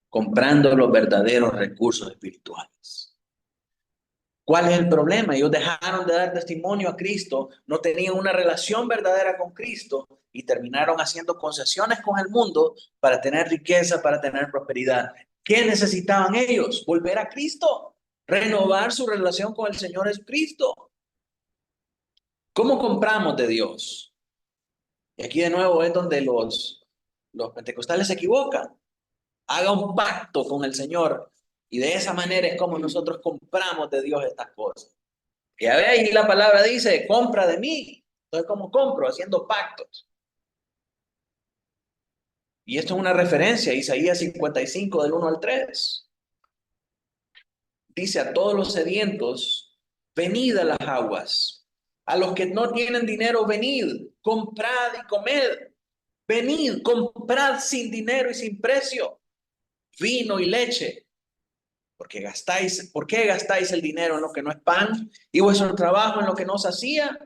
comprando los verdaderos recursos espirituales. ¿Cuál es el problema? Ellos dejaron de dar testimonio a Cristo, no tenían una relación verdadera con Cristo y terminaron haciendo concesiones con el mundo para tener riqueza, para tener prosperidad. ¿Qué necesitaban ellos? Volver a Cristo, renovar su relación con el Señor Jesucristo. ¿Cómo compramos de Dios? Y aquí de nuevo es donde los pentecostales se equivocan. Haga un pacto con el Señor y de esa manera es como nosotros compramos de Dios estas cosas. Ya ve ahí la palabra dice, compra de mí. Entonces, ¿cómo compro? Haciendo pactos. Y esto es una referencia a Isaías 55 del 1 al 3. Dice a todos los sedientos, venid a las aguas. A los que no tienen dinero, venid, comprad y comed. Venid, comprad sin dinero y sin precio vino y leche. ¿Por qué gastáis el dinero en lo que no es pan y vuestro trabajo en lo que no se hacía?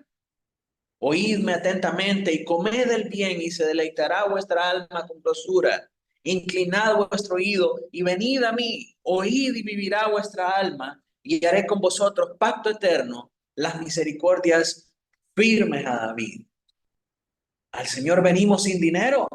Oídme atentamente y comed el bien y se deleitará vuestra alma con dulzura. Inclinad vuestro oído y venid a mí. Oíd y vivirá vuestra alma y haré con vosotros pacto eterno, las misericordias firmes a David. Al Señor venimos sin dinero.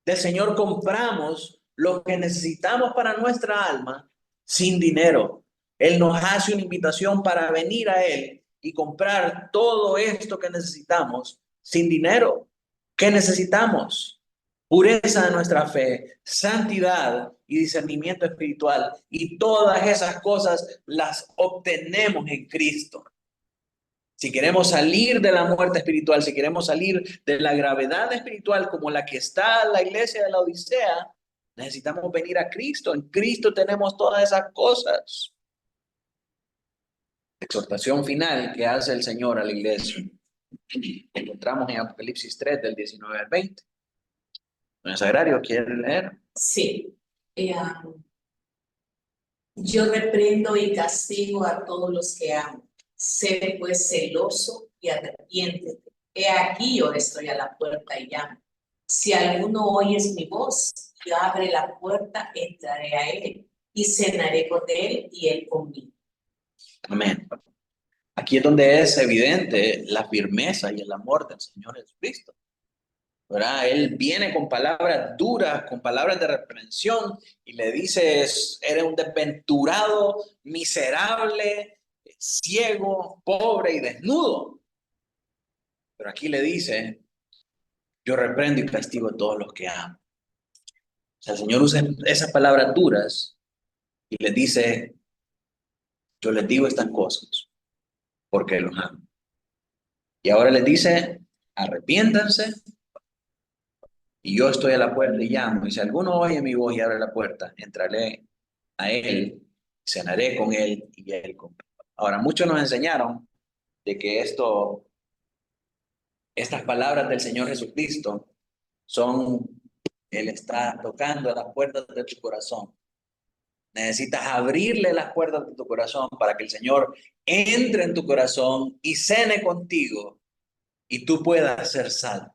Del Señor compramos lo que necesitamos para nuestra alma sin dinero. Él nos hace una invitación para venir a Él y comprar todo esto que necesitamos sin dinero. ¿Qué necesitamos? Pureza de nuestra fe, santidad y discernimiento espiritual. Y todas esas cosas las obtenemos en Cristo. Si queremos salir de la muerte espiritual, si queremos salir de la gravedad espiritual como la que está la iglesia de la Odisea, necesitamos venir a Cristo. En Cristo tenemos todas esas cosas. Exhortación final que hace el Señor a la iglesia. Encontramos en Apocalipsis 3 del 19 al 20. ¿No es sagrario? ¿Quiere leer? Sí. Yo reprendo y castigo a todos los que amo. Sé pues celoso y arrepiéntete. He aquí yo estoy a la puerta y llamo. Si alguno oyes mi voz y abre la puerta, entraré a él y cenaré con él y él conmigo. Amén. Aquí es donde es evidente la firmeza y el amor del Señor Jesucristo. ¿Verdad? Él viene con palabras duras, con palabras de reprensión y le dice, eres un desventurado, miserable, ciego, pobre y desnudo. Pero aquí le dice, yo reprendo y castigo a todos los que amo. O sea, el Señor usa esas palabras duras y les dice, yo les digo estas cosas porque los amo. Y ahora les dice, arrepiéntanse y yo estoy a la puerta y llamo. Y si alguno oye mi voz y abre la puerta, entraré a él, cenaré con él y él conmigo. Ahora, muchos nos enseñaron de que estas palabras del Señor Jesucristo Él está tocando a las puertas de tu corazón. Necesitas abrirle las puertas de tu corazón para que el Señor entre en tu corazón y cene contigo y tú puedas ser salvo.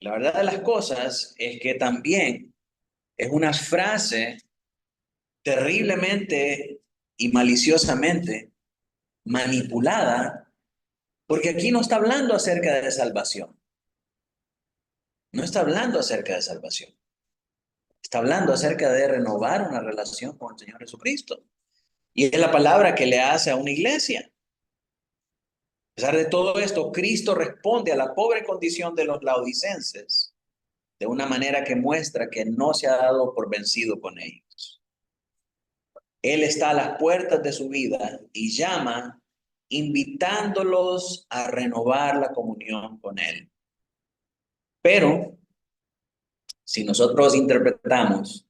La verdad de las cosas es que también es una frase terriblemente y maliciosamente manipulada, porque aquí no está hablando acerca de salvación. No está hablando acerca de salvación. Está hablando acerca de renovar una relación con el Señor Jesucristo. Y es la palabra que le hace a una iglesia. A pesar de todo esto, Cristo responde a la pobre condición de los laodicenses de una manera que muestra que no se ha dado por vencido con ellos. Él está a las puertas de su vida y llama, invitándolos a renovar la comunión con Él. Pero, si nosotros interpretamos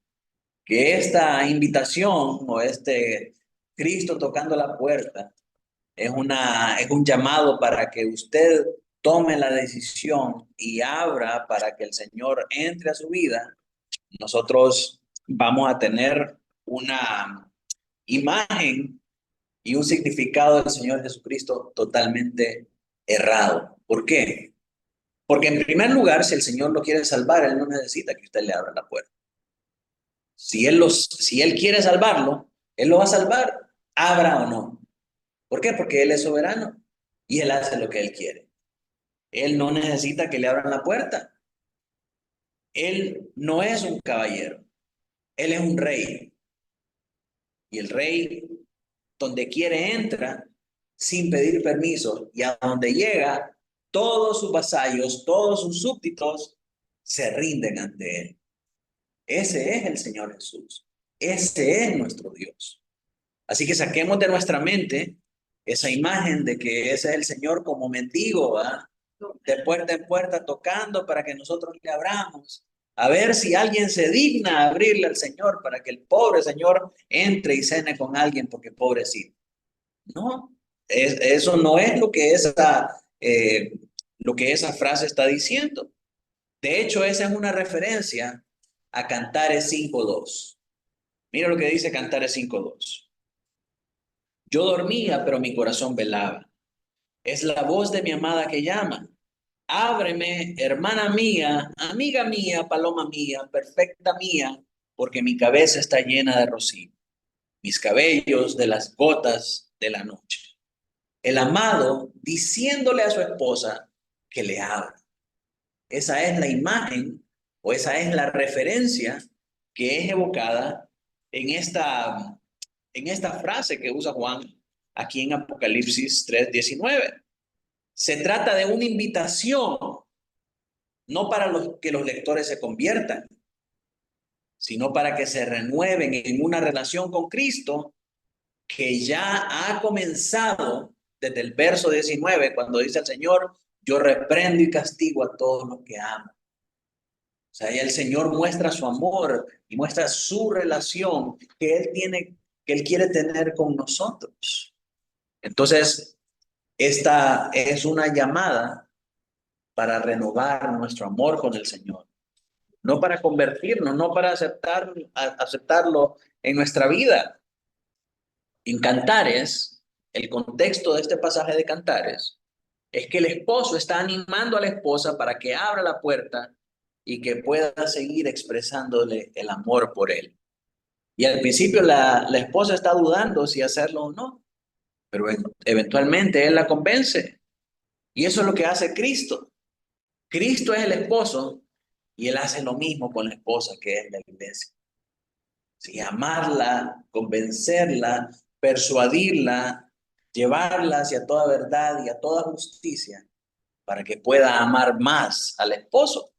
que esta invitación o este Cristo tocando la puerta es un llamado para que usted tome la decisión y abra para que el Señor entre a su vida. Nosotros vamos a tener una imagen y un significado del Señor Jesucristo totalmente errado. ¿Por qué? Porque en primer lugar, si el Señor lo quiere salvar, Él no necesita que usted le abra la puerta. Si Él quiere salvarlo, Él lo va a salvar, abra o no. ¿Por qué? Porque Él es soberano y Él hace lo que Él quiere. Él no necesita que le abran la puerta. Él no es un caballero, Él es un rey. Y el rey, donde quiere, entra sin pedir permiso. Y a donde llega, todos sus vasallos, todos sus súbditos se rinden ante Él. Ese es el Señor Jesús. Ese es nuestro Dios. Así que saquemos de nuestra mente esa imagen de que ese es el Señor como mendigo, ¿verdad? De puerta en puerta tocando para que nosotros le abramos. A ver si alguien se digna a abrirle al Señor para que el pobre Señor entre y cene con alguien porque pobrecito. No, eso no es lo que esa frase está diciendo. De hecho, esa es una referencia a Cantares 5:2. Mira lo que dice Cantares 5:2. Yo dormía, pero mi corazón velaba. Es la voz de mi amada que llama. Ábreme, hermana mía, amiga mía, paloma mía, perfecta mía, porque mi cabeza está llena de rocío, mis cabellos de las gotas de la noche. El amado diciéndole a su esposa que le abra. Esa es la imagen o esa es la referencia que es evocada en esta frase que usa Juan aquí en Apocalipsis 3:19. Se trata de una invitación, no para que los lectores se conviertan, sino para que se renueven en una relación con Cristo que ya ha comenzado desde el verso 19, cuando dice el Señor, yo reprendo y castigo a todos los que amo. O sea, ya el Señor muestra su amor y muestra su relación que Él quiere tener con nosotros. Entonces, esta es una llamada para renovar nuestro amor con el Señor. No para convertirnos, no para aceptarlo en nuestra vida. En Cantares, el contexto de este pasaje de Cantares es que el esposo está animando a la esposa para que abra la puerta y que pueda seguir expresándole el amor por él. Y al principio la esposa está dudando si hacerlo o no, pero eventualmente él la convence. Y eso es lo que hace Cristo. Cristo es el esposo y él hace lo mismo con la esposa que es la iglesia. Sí, amarla, convencerla, persuadirla, llevarla hacia toda verdad y a toda justicia para que pueda amar más al esposo.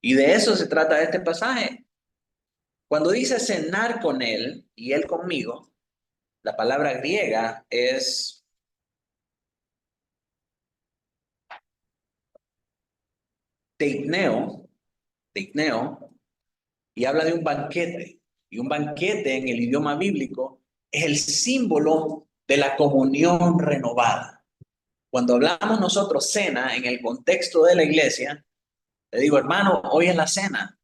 Y de eso se trata este pasaje. Cuando dice cenar con él y él conmigo, la palabra griega es teipneo, y habla de un banquete. Y un banquete en el idioma bíblico es el símbolo de la comunión renovada. Cuando hablamos nosotros cena en el contexto de la iglesia, le digo, hermano, hoy es la cena.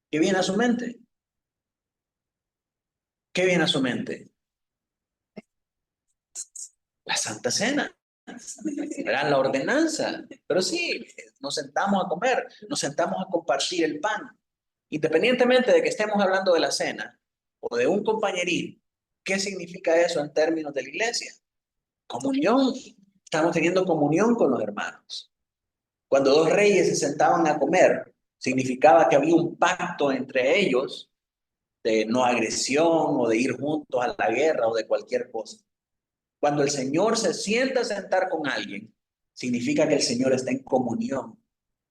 ¿Qué viene a su mente? ¿Qué viene a su mente? La Santa Cena, ¿verdad? La ordenanza. Pero sí, nos sentamos a comer, nos sentamos a compartir el pan. Independientemente de que estemos hablando de la cena o de un compañerismo, ¿qué significa eso en términos de la iglesia? Comunión. Estamos teniendo comunión con los hermanos. Cuando dos reyes se sentaban a comer, significaba que había un pacto entre ellos de no agresión o de ir juntos a la guerra o de cualquier cosa. Cuando el Señor se sienta a sentar con alguien, significa que el Señor está en comunión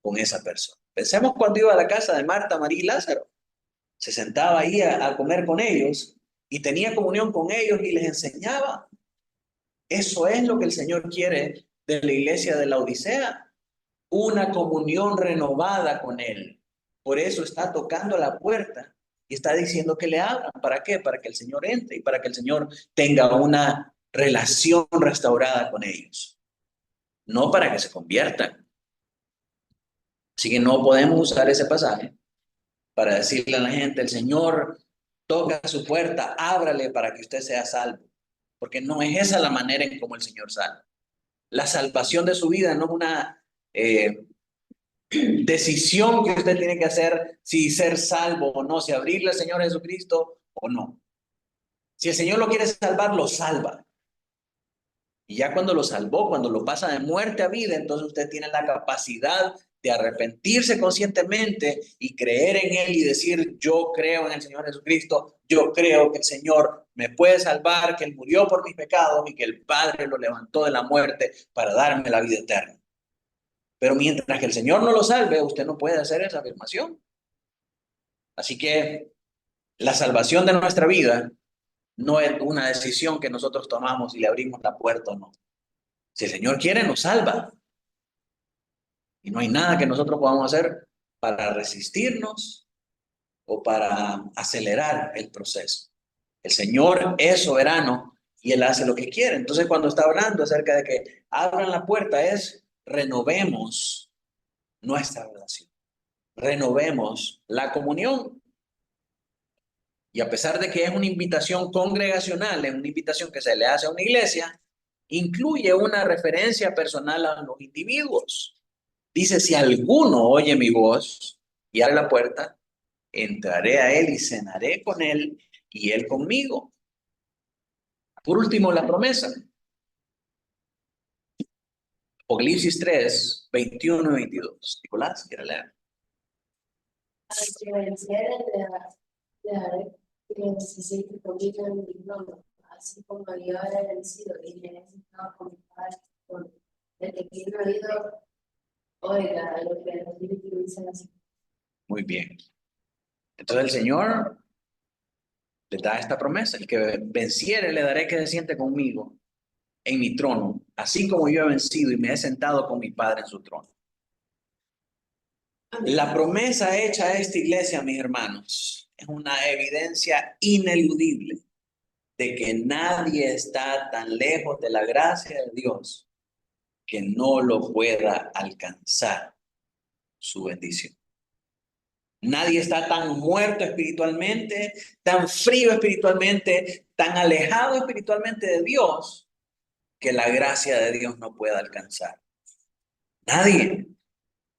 con esa persona. Pensemos cuando iba a la casa de Marta, María y Lázaro. Se sentaba ahí a comer con ellos y tenía comunión con ellos y les enseñaba. Eso es lo que el Señor quiere de la iglesia de la Odisea. Una comunión renovada con Él. Por eso está tocando la puerta y está diciendo que le abran. ¿Para qué? Para que el Señor entre y para que el Señor tenga una relación restaurada con ellos. No para que se conviertan. Así que no podemos usar ese pasaje para decirle a la gente, el Señor toca su puerta, ábrale para que usted sea salvo. Porque no es esa la manera en cómo el Señor salva. La salvación de su vida no es una decisión que usted tiene que hacer si ser salvo o no, si abrirle al Señor Jesucristo o no. Si el Señor lo quiere salvar, lo salva. Y ya cuando lo salvó, cuando lo pasa de muerte a vida, entonces usted tiene la capacidad de arrepentirse conscientemente y creer en Él y decir, yo creo en el Señor Jesucristo, yo creo que el Señor me puede salvar, que Él murió por mis pecados y que el Padre lo levantó de la muerte para darme la vida eterna. Pero mientras que el Señor no lo salve, usted no puede hacer esa afirmación. Así que la salvación de nuestra vida no es una decisión que nosotros tomamos y le abrimos la puerta o no. Si el Señor quiere, nos salva. Y no hay nada que nosotros podamos hacer para resistirnos o para acelerar el proceso. El Señor es soberano y Él hace lo que quiere. Entonces, cuando está hablando acerca de que abran la puerta, es renovemos nuestra relación. Renovemos la comunión. Y a pesar de que es una invitación congregacional, es una invitación que se le hace a una iglesia, incluye una referencia personal a los individuos. Dice, si alguno oye mi voz y abre la puerta, entraré a él y cenaré con él y él conmigo. Por último, la promesa. Apocalipsis 3, 21 y 22. Nicolás, ¿quiere leer? Al que venciere le daré que se siente conmigo en mi trono, así como yo he vencido y me he sentado con mi Padre. El que tiene oído, oiga lo que el Espíritu dice así. Muy bien. Entonces el Señor le da esta promesa. El que venciere le daré que se siente conmigo en mi trono, así como yo he vencido y me he sentado con mi Padre en su trono. La promesa hecha a esta iglesia, mis hermanos, es una evidencia ineludible de que nadie está tan lejos de la gracia de Dios que no lo pueda alcanzar su bendición. Nadie está tan muerto espiritualmente, tan frío espiritualmente, tan alejado espiritualmente de Dios que la gracia de Dios no pueda alcanzar. Nadie.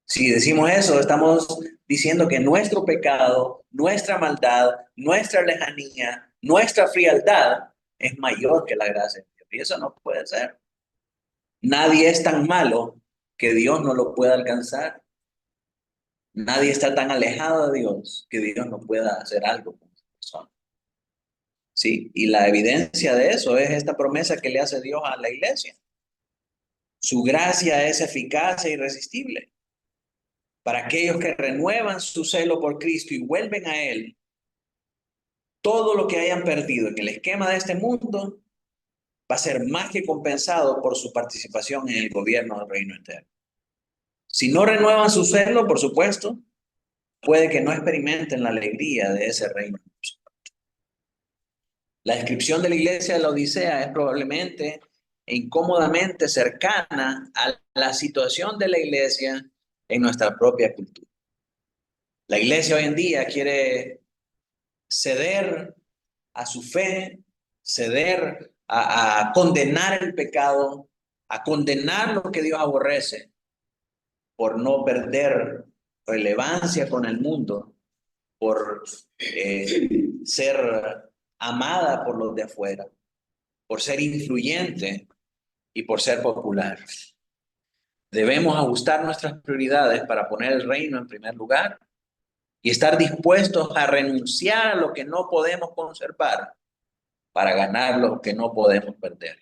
Si decimos eso, estamos diciendo que nuestro pecado, nuestra maldad, nuestra lejanía, nuestra frialdad es mayor que la gracia de Dios. Y eso no puede ser. Nadie es tan malo que Dios no lo pueda alcanzar. Nadie está tan alejado de Dios que Dios no pueda hacer algo con esa persona. ¿Sí? Y la evidencia de eso es esta promesa que le hace Dios a la iglesia. Su gracia es eficaz e irresistible. Para aquellos que renuevan su celo por Cristo y vuelven a Él, todo lo que hayan perdido en el esquema de este mundo va a ser más que compensado por su participación en el gobierno del reino eterno. Si no renuevan su celo, por supuesto, puede que no experimenten la alegría de ese reino. La descripción de la iglesia de la Odisea es probablemente e incómodamente cercana a la situación de la iglesia en nuestra propia cultura. La iglesia hoy en día quiere ceder a su fe, ceder a condenar el pecado, a condenar lo que Dios aborrece, por no perder relevancia con el mundo, por ser amada por los de afuera, por ser influyente y por ser popular. Debemos ajustar nuestras prioridades para poner el reino en primer lugar y estar dispuestos a renunciar a lo que no podemos conservar para ganar lo que no podemos perder.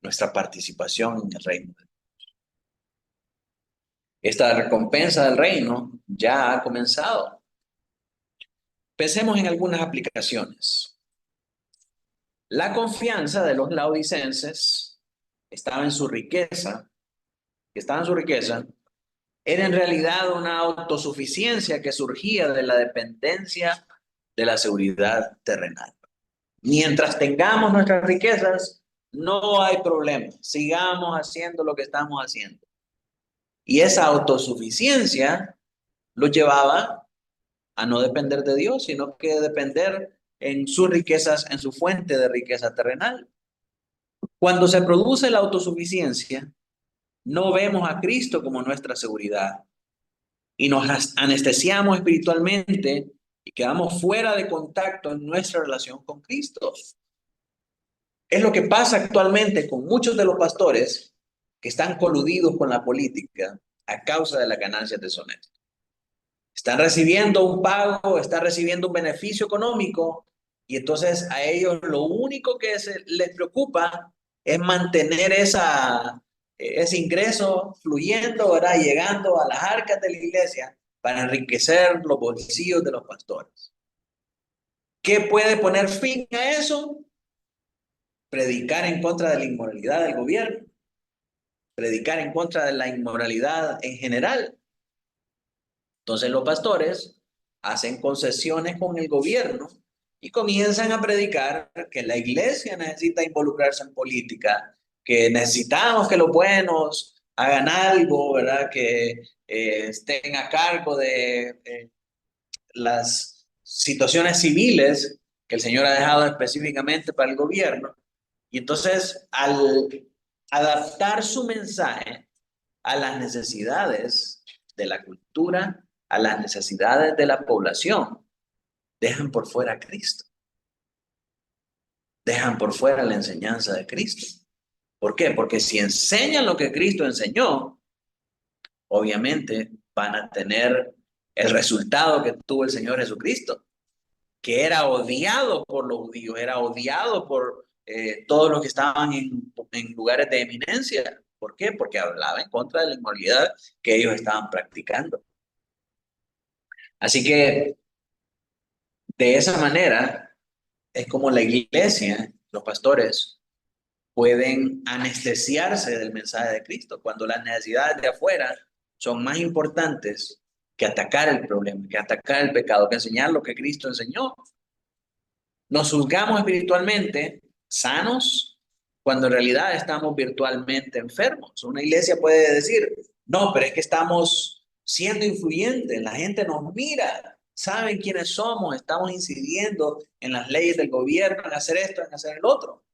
Nuestra participación en el reino de Dios. Esta recompensa del reino ya ha comenzado. Pensemos en algunas aplicaciones. La confianza de los laodicenses estaba en su riqueza, era en realidad una autosuficiencia que surgía de la dependencia de la seguridad terrenal. Mientras tengamos nuestras riquezas, no hay problema. Sigamos haciendo lo que estamos haciendo. Y esa autosuficiencia lo llevaba a no depender de Dios, sino que depender en sus riquezas, en su fuente de riqueza terrenal. Cuando se produce la autosuficiencia, no vemos a Cristo como nuestra seguridad y nos anestesiamos espiritualmente y quedamos fuera de contacto en nuestra relación con Cristo. Es lo que pasa actualmente con muchos de los pastores que están coludidos con la política a causa de las ganancias deshonestas. Están recibiendo un pago, están recibiendo un beneficio económico y entonces a ellos lo único que les preocupa es mantener ese ingreso fluyendo, ¿verdad? Llegando a las arcas de la iglesia para enriquecer los bolsillos de los pastores. ¿Qué puede poner fin a eso? Predicar en contra de la inmoralidad del gobierno, predicar en contra de la inmoralidad en general. Entonces los pastores hacen concesiones con el gobierno y comienzan a predicar que la iglesia necesita involucrarse en política, que necesitamos que los buenos hagan algo, ¿verdad? Que estén a cargo de las situaciones civiles que el Señor ha dejado específicamente para el gobierno. Y entonces, al adaptar su mensaje a las necesidades de la cultura, a las necesidades de la población, dejan por fuera a Cristo. Dejan por fuera la enseñanza de Cristo. ¿Por qué? Porque si enseñan lo que Cristo enseñó, obviamente van a tener el resultado que tuvo el Señor Jesucristo, que era odiado por los judíos, era odiado por todos los que estaban en lugares de eminencia. ¿Por qué? Porque hablaba en contra de la inmoralidad que ellos estaban practicando. Así que de esa manera es como la iglesia, los pastores, pueden anestesiarse del mensaje de Cristo cuando las necesidades de afuera son más importantes que atacar el problema, que atacar el pecado, que enseñar lo que Cristo enseñó. Nos juzgamos espiritualmente sanos cuando en realidad estamos virtualmente enfermos. Una iglesia puede decir, no, pero es que estamos siendo influyentes, la gente nos mira, saben quiénes somos, estamos incidiendo en las leyes del gobierno, en hacer esto, en hacer el otro.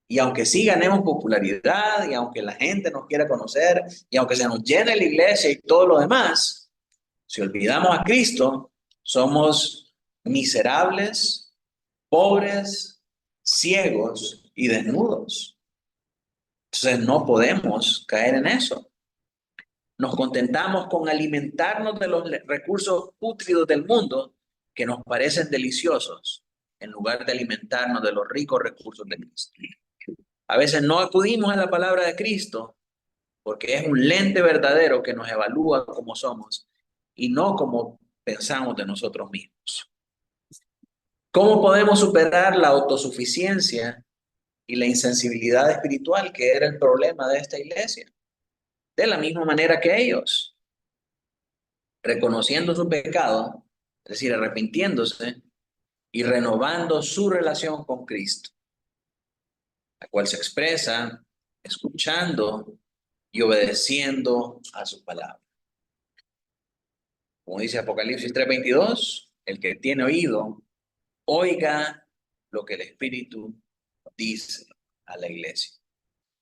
Y aunque sí ganemos popularidad, y aunque la gente nos quiera conocer, y aunque se nos llene la iglesia y todo lo demás, si olvidamos a Cristo, somos miserables, pobres, ciegos y desnudos. Entonces no podemos caer en eso. Nos contentamos con alimentarnos de los recursos pútridos del mundo que nos parecen deliciosos, en lugar de alimentarnos de los ricos recursos de Cristo. A veces no acudimos a la palabra de Cristo porque es un lente verdadero que nos evalúa como somos y no como pensamos de nosotros mismos. ¿Cómo podemos superar la autosuficiencia y la insensibilidad espiritual que era el problema de esta iglesia? De la misma manera que ellos, reconociendo su pecado, es decir, arrepintiéndose y renovando su relación con Cristo, la cual se expresa escuchando y obedeciendo a su palabra. Como dice Apocalipsis 3:22, el que tiene oído, oiga lo que el Espíritu dice a la iglesia.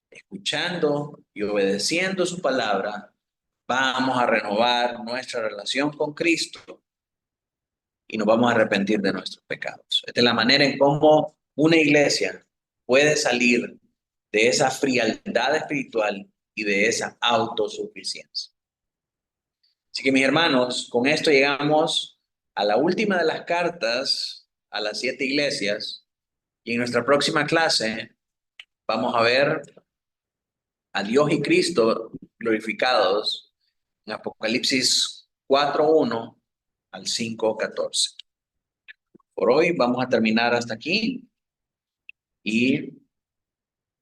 Escuchando y obedeciendo su palabra, vamos a renovar nuestra relación con Cristo y nos vamos a arrepentir de nuestros pecados. Esta es la manera en cómo una iglesia puede salir de esa frialdad espiritual y de esa autosuficiencia. Así que mis hermanos, con esto llegamos a la última de las cartas a las 7 iglesias y en nuestra próxima clase vamos a ver a Dios y Cristo glorificados en Apocalipsis 4:1 al 5:14. Por hoy vamos a terminar hasta aquí y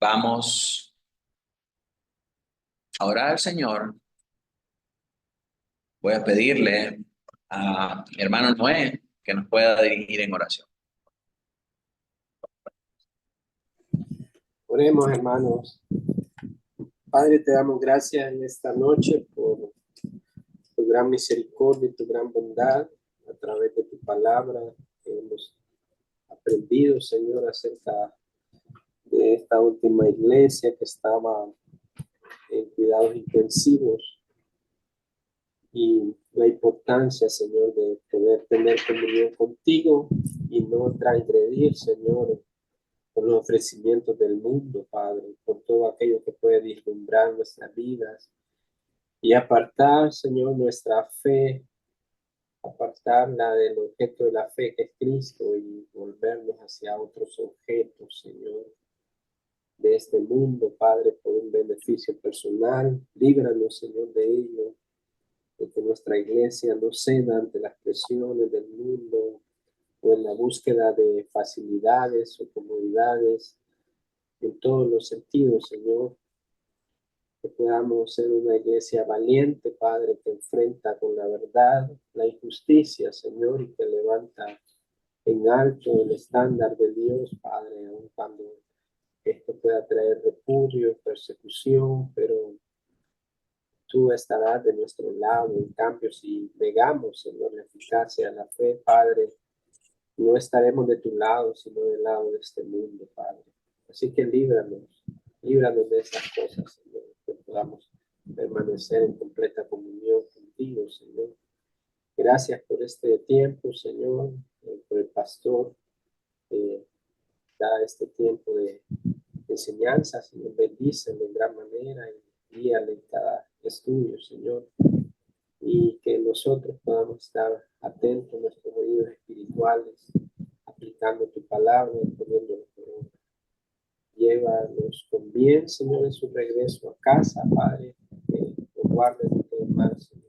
vamos a orar al Señor. Voy a pedirle a mi hermano Noé que nos pueda dirigir en oración. Oremos, hermanos. Padre, te damos gracias en esta noche por tu gran misericordia y tu gran bondad a través de tu palabra que hemos aprendido, Señor, acerca de esta última iglesia que estaba en cuidados intensivos y la importancia, Señor, de poder tener comunión contigo y no transgredir, Señor, por los ofrecimientos del mundo, Padre, por todo aquello que puede vislumbrar nuestras vidas y apartar, Señor, nuestra fe, apartarla del objeto de la fe que es Cristo y volvernos hacia otros objetos, Señor, de este mundo, Padre, por un beneficio personal. Líbranos, Señor, de ello, de que nuestra iglesia no ceda ante las presiones del mundo o en la búsqueda de facilidades o comodidades en todos los sentidos, Señor. Que podamos ser una iglesia valiente, Padre, que enfrenta con la verdad la injusticia, Señor, y que levanta en alto el estándar de Dios, Padre, aun cuando esto pueda traer repudio, persecución, pero tú estarás de nuestro lado. En cambio, si negamos, Señor, la eficacia de la fe, Padre, no estaremos de tu lado, sino del lado de este mundo, Padre. Así que líbranos de esas cosas, Señor, que podamos permanecer en completa comunión contigo, Señor. Gracias por este tiempo, Señor, por el pastor que da este tiempo de enseñanza, Señor. Bendícelo en gran manera y guíale en cada estudio, Señor. Y que nosotros podamos estar atentos a nuestros oídos espirituales, aplicando tu palabra y poniéndolo por obra. Llévanos con bien, Señor, en su regreso a casa, Padre, que lo guarde de todo mal, Señor.